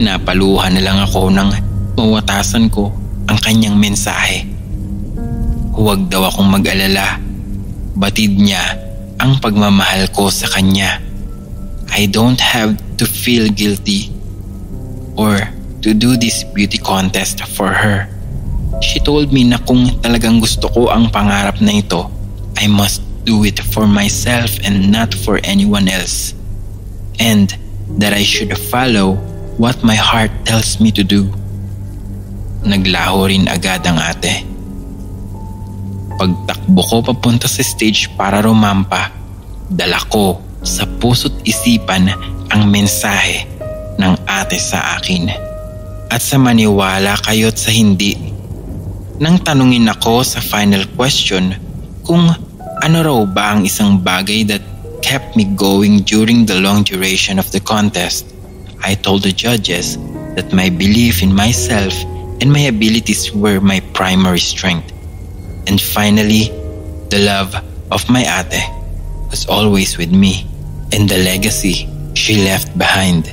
Napaluhan na lang ako nang mawatasan ko ang kanyang mensahe. Huwag daw akong mag-alala. Batid niya ang pagmamahal ko sa kanya. I don't have to feel guilty or to do this beauty contest for her. She told me na kung talagang gusto ko ang pangarap na ito, I must do it for myself and not for anyone else. And that I should follow what my heart tells me to do. Naglaho rin agad ang ate. Pagtakbo ko papunta sa stage para rumampa, dala ko sa puso't isipan ang mensahe ng ate sa akin. At sa maniwala kayo't sa hindi, nang tanungin ako sa final question kung ano raw ba ang isang bagay that kept me going during the long duration of the contest, I told the judges that my belief in myself and my abilities were my primary strength. And finally, the love of my ate was always with me and the legacy she left behind.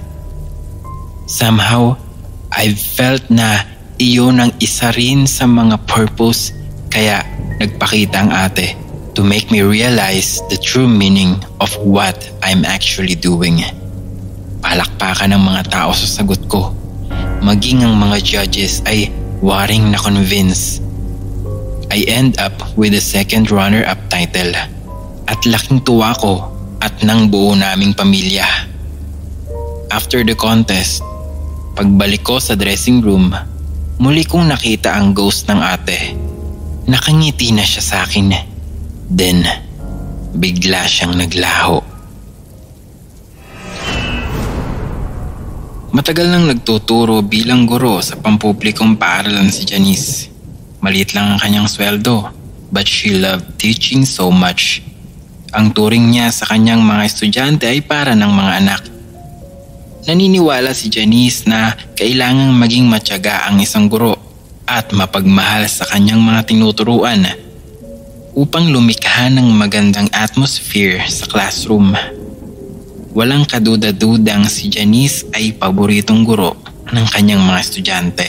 Somehow, I felt na iyon ang isa rin sa mga purpose kaya nagpakita ang ate to make me realize the true meaning of what I'm actually doing. Palakpakan ng mga tao sa sagot ko. Maging ang mga judges ay waring na-convince. I end up with the second runner-up title at laking tuwa ko at ng buo naming pamilya. After the contest, pagbalik ko sa dressing room, muli kong nakita ang ghost ng ate. Nakangiti na siya sa akin. Then, bigla siyang naglaho. Matagal nang nagtuturo bilang guro sa pampublikong paaralan si Janice. Maliit lang ang kanyang sweldo, but she loved teaching so much. Ang turing niya sa kanyang mga estudyante ay para ng mga anak. Naniniwala si Janice na kailangang maging matyaga ang isang guro at mapagmahal sa kanyang mga tinuturuan upang lumikha ng magandang atmosphere sa classroom. Walang kaduda-dudang si Janice ay paboritong guro ng kanyang mga estudyante.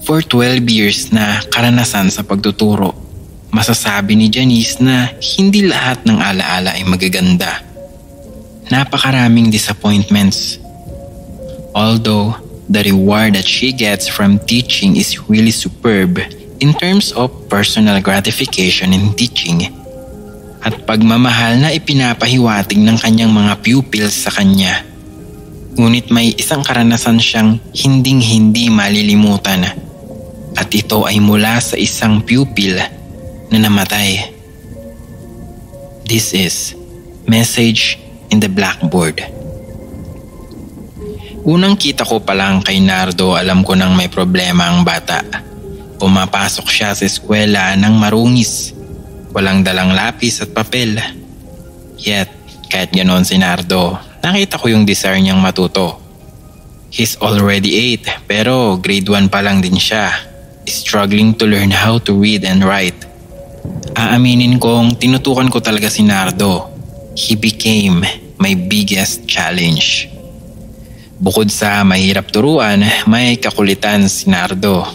For 12 years na karanasan sa pagtuturo, masasabi ni Janice na hindi lahat ng alaala ay magaganda. Napakaraming disappointments. Although the reward that she gets from teaching is really superb in terms of personal gratification in teaching at pagmamahal na ipinapahiwatig ng kanyang mga pupils sa kanya. Ngunit may isang karanasan siyang hinding-hindi malilimutan at ito ay mula sa isang pupil na namatay. This is Message in the Blackboard. Unang kita ko pa lang kay Nardo, alam ko nang may problema ang bata. Pumapasok siya sa eskwela ng marungis. Walang dalang lapis at papel. Yet, kahit ganoon si Nardo, nakita ko yung desire niyang matuto. He's already 8 pero grade 1 pa lang din siya. Struggling to learn how to read and write. Aaminin kong tinutukan ko talaga si Nardo. He became my biggest challenge. Bukod sa mahirap turuan, may kakulitan si Nardo.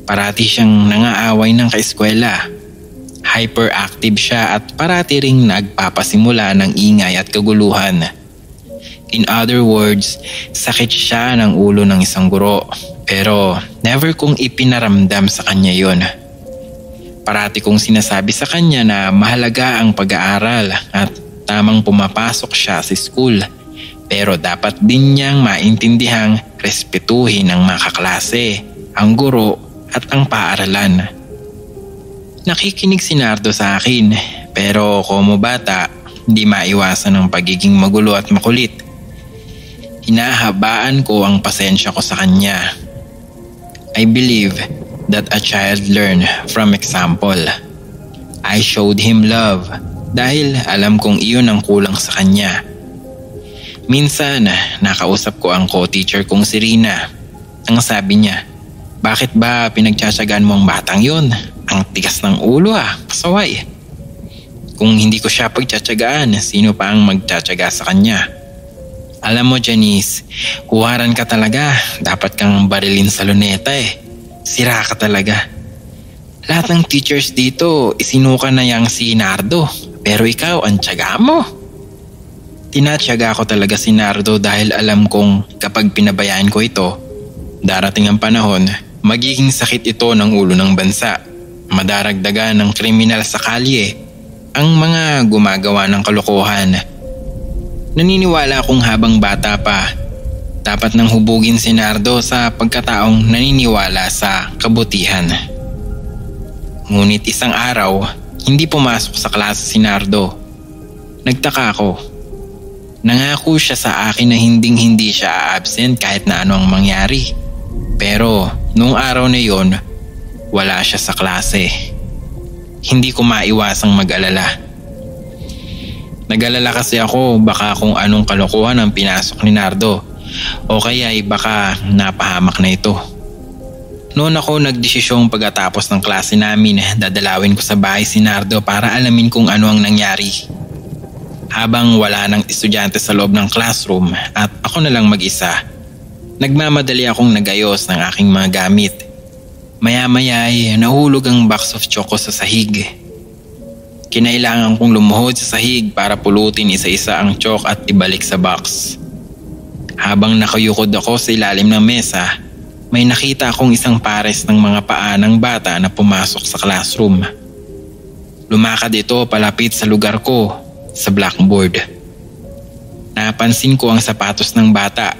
Parati siyang nangaaway ng kaeskwela. Hyperactive siya at parati ring nagpapasimula ng ingay at kaguluhan. In other words, sakit siya ng ulo ng isang guro. Pero never kong ipinaramdam sa kanya yon. Parati kong sinasabi sa kanya na mahalaga ang pag-aaral at tamang pumapasok siya sa school. Pero dapat din niyang maintindihang respetuhin ang mga kaklase, ang guro at ang paaralan. Nakikinig si Nardo sa akin pero como bata, hindi maiwasan ang pagiging magulo at makulit. Hinahabaan ko ang pasensya ko sa kanya. I believe that a child learn from example. I showed him love dahil alam kong iyon ang kulang sa kanya. Minsan, nakausap ko ang co-teacher kong si Rina. Ang sabi niya, bakit ba pinagtsatsagaan mo ang batang yun? Ang tigas ng ulo pasaway. Kung hindi ko siya pagtsatsagaan, sino pa ang magtsatsaga sa kanya? Alam mo Janice, huwaran ka talaga. Dapat kang barilin sa luneta Sira ka talaga. Lahat ng teachers dito, isinuka na yang si Nardo. Pero ikaw, ang tiyaga mo. Tinatyaga ko talaga si Nardo dahil alam kong kapag pinabayaan ko ito, darating ang panahon, magiging sakit ito ng ulo ng bansa. Madaragdagan ng kriminal sa kalye ang mga gumagawa ng kalokohan. Naniniwala akong habang bata pa, dapat nang hubugin si Nardo sa pagkataong naniniwala sa kabutihan. Ngunit isang araw, hindi pumasok sa klase si Nardo. Nagtaka ako. Nangako siya sa akin na hinding-hindi siya absent kahit na ano ang mangyari. Pero noong araw na yon, wala siya sa klase. Hindi ko maiwasang mag-alala. Nag-alala kasi ako baka kung anong kalokohan ang pinasok ni Nardo o kaya baka napahamak na ito. Noon ako nagdesisyong pagkatapos ng klase namin, dadalawin ko sa bahay si Nardo para alamin kung ano ang nangyari. Habang wala ng estudyante sa loob ng classroom at ako na lang mag-isa, nagmamadali akong nagayos ng aking mga gamit. Maya-maya ay nahulog ang box of choco sa sahig. Kinailangan kong lumuhod sa sahig para pulutin isa-isa ang chok at ibalik sa box. Habang nakayukod ako sa ilalim ng mesa, may nakita akong isang pares ng mga paa ng bata na pumasok sa classroom. Lumakad ito palapit sa lugar ko, sa blackboard. Napansin ko ang sapatos ng bata,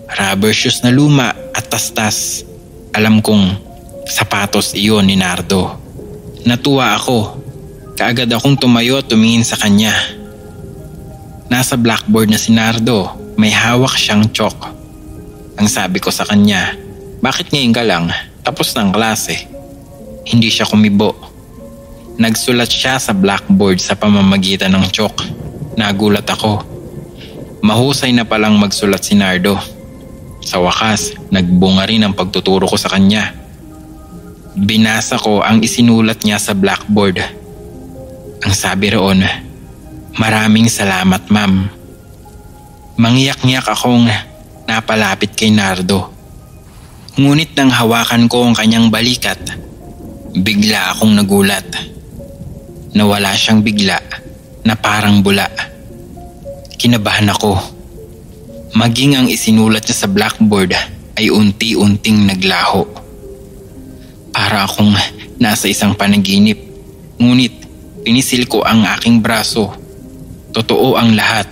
rubber shoes na luma at tastas. Alam kong sapatos iyon ni Nardo. Natuwa ako. Kaagad akong tumayo at tumingin sa kanya. Nasa blackboard na si Nardo, may hawak siyang chalk. Ang sabi ko sa kanya, bakit ngayon ka lang? Tapos ng klase. Hindi siya kumibo. Nagsulat siya sa blackboard sa pamamagitan ng chalk. Nagulat ako. Mahusay na palang magsulat si Nardo. Sa wakas, nagbunga rin ang pagtuturo ko sa kanya. Binasa ko ang isinulat niya sa blackboard. Ang sabi roon, maraming salamat ma'am. Mangyak-ngyak akong napalapit kay Nardo. Ngunit nang hawakan ko ang kanyang balikat, bigla akong nagulat. Nawala siyang bigla na parang bula. Kinabahan ako. Maging ang isinulat niya sa blackboard, ay unti-unting naglaho. Para akong nasa isang panaginip, ngunit pinisil ko ang aking braso. Totoo ang lahat.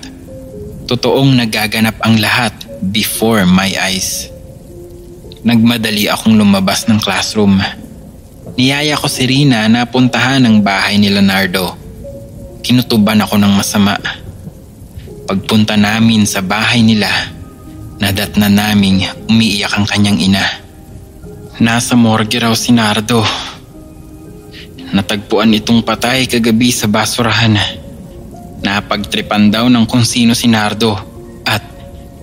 Totoong nagaganap ang lahat before my eyes. Nagmadali akong lumabas ng classroom. Niyaya ko si Rina na puntahan ang bahay ni Leonardo. Kinutuban ako ng masama. Pagpunta namin sa bahay nila, nadatnan naming umiiyak ang kanyang ina. Nasa morgue raw si Nardo. Natagpuan itong patay kagabi sa basurahan. Napagtripan daw ng kung sino si Nardo at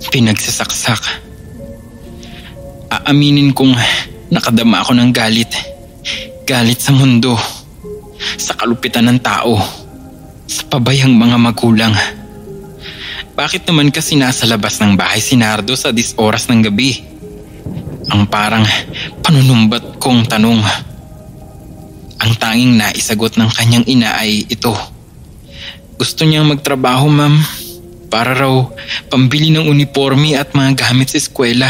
pinagsasaksak. Aaminin kong nakadama ako ng galit. Galit sa mundo, sa kalupitan ng tao, sa pabayang mga magulang. Bakit naman kasi nasa labas ng bahay si Nardo sa 10 oras ng gabi? Ang parang panunumbat kong tanong. Ang tanging naisagot ng kanyang ina ay ito. Gusto niyang magtrabaho, ma'am, para raw pambili ng uniforme at mga gamit sa eskwela.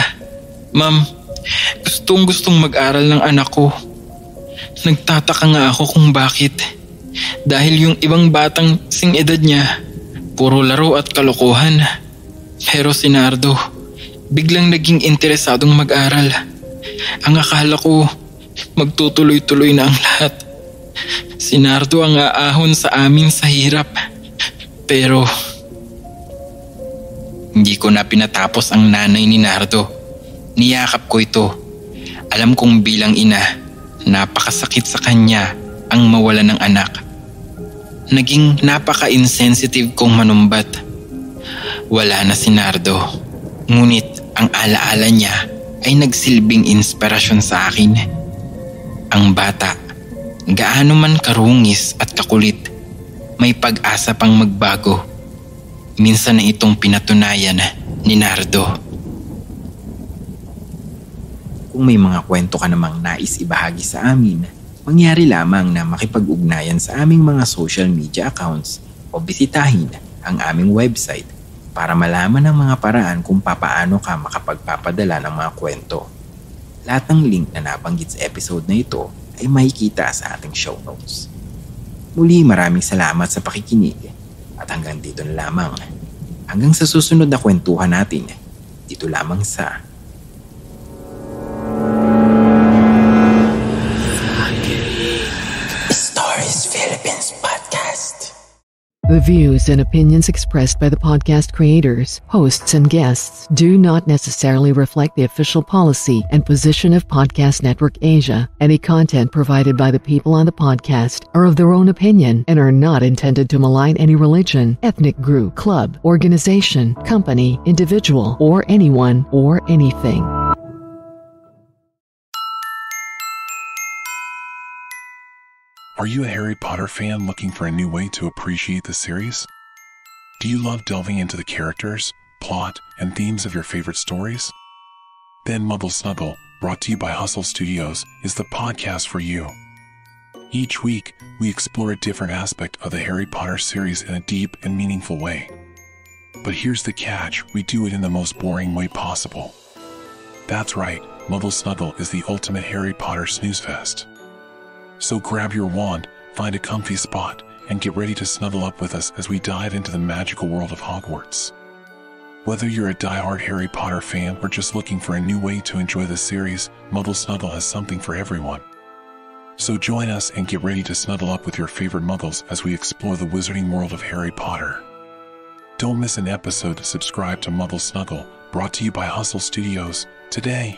Ma'am, gustong mag-aral ng anak ko. Nagtataka nga ako kung bakit. Dahil yung ibang batang sing edad niya, puro laro at kalokohan. Pero si Nardo, biglang naging interesadong mag-aral. Ang akala ko, magtutuloy-tuloy na ang lahat. Si Nardo ang aahon sa amin sa hirap. Pero hindi ko na pinatapos ang nanay ni Nardo. Niyakap ko ito. Alam kong bilang ina, napakasakit sa kanya ang mawala ng anak. Naging napaka-insensitive kong manumbat. Wala na si Nardo. Ngunit ang alaala niya ay nagsilbing inspirasyon sa akin. Ang bata, gaano man karungis at kakulit, may pag-asa pang magbago. Minsan na itong pinatunayan ni Nardo. Kung may mga kwento ka namang nais ibahagi sa amin, mangyari lamang na makipag-ugnayan sa aming mga social media accounts o bisitahin ang aming website para malaman ang mga paraan kung papaano ka makapagpapadala ng mga kwento. Lahat ng link na nabanggit sa episode na ito ay makikita sa ating show notes. Muli, maraming salamat sa pakikinig at hanggang dito na lamang. Hanggang sa susunod na kwentuhan natin, dito lamang sa Stories Philippines Podcast. The views and opinions expressed by the podcast creators, hosts, and guests do not necessarily reflect the official policy and position of Podcast Network Asia. Any content provided by the people on the podcast are of their own opinion and are not intended to malign any religion, ethnic group, club, organization, company, individual, or anyone or anything. Are you a Harry Potter fan looking for a new way to appreciate the series? Do you love delving into the characters, plot, and themes of your favorite stories? Then Muggle Snuggle, brought to you by Hustle Studios, is the podcast for you. Each week, we explore a different aspect of the Harry Potter series in a deep and meaningful way. But here's the catch, we do it in the most boring way possible. That's right, Muggle Snuggle is the ultimate Harry Potter snooze fest. So grab your wand, find a comfy spot, and get ready to snuggle up with us as we dive into the magical world of Hogwarts. Whether you're a die-hard Harry Potter fan or just looking for a new way to enjoy the series, Muggle Snuggle has something for everyone. So join us and get ready to snuggle up with your favorite Muggles as we explore the wizarding world of Harry Potter. Don't miss an episode. Subscribe to Muggle Snuggle, brought to you by Hustle Studios, today.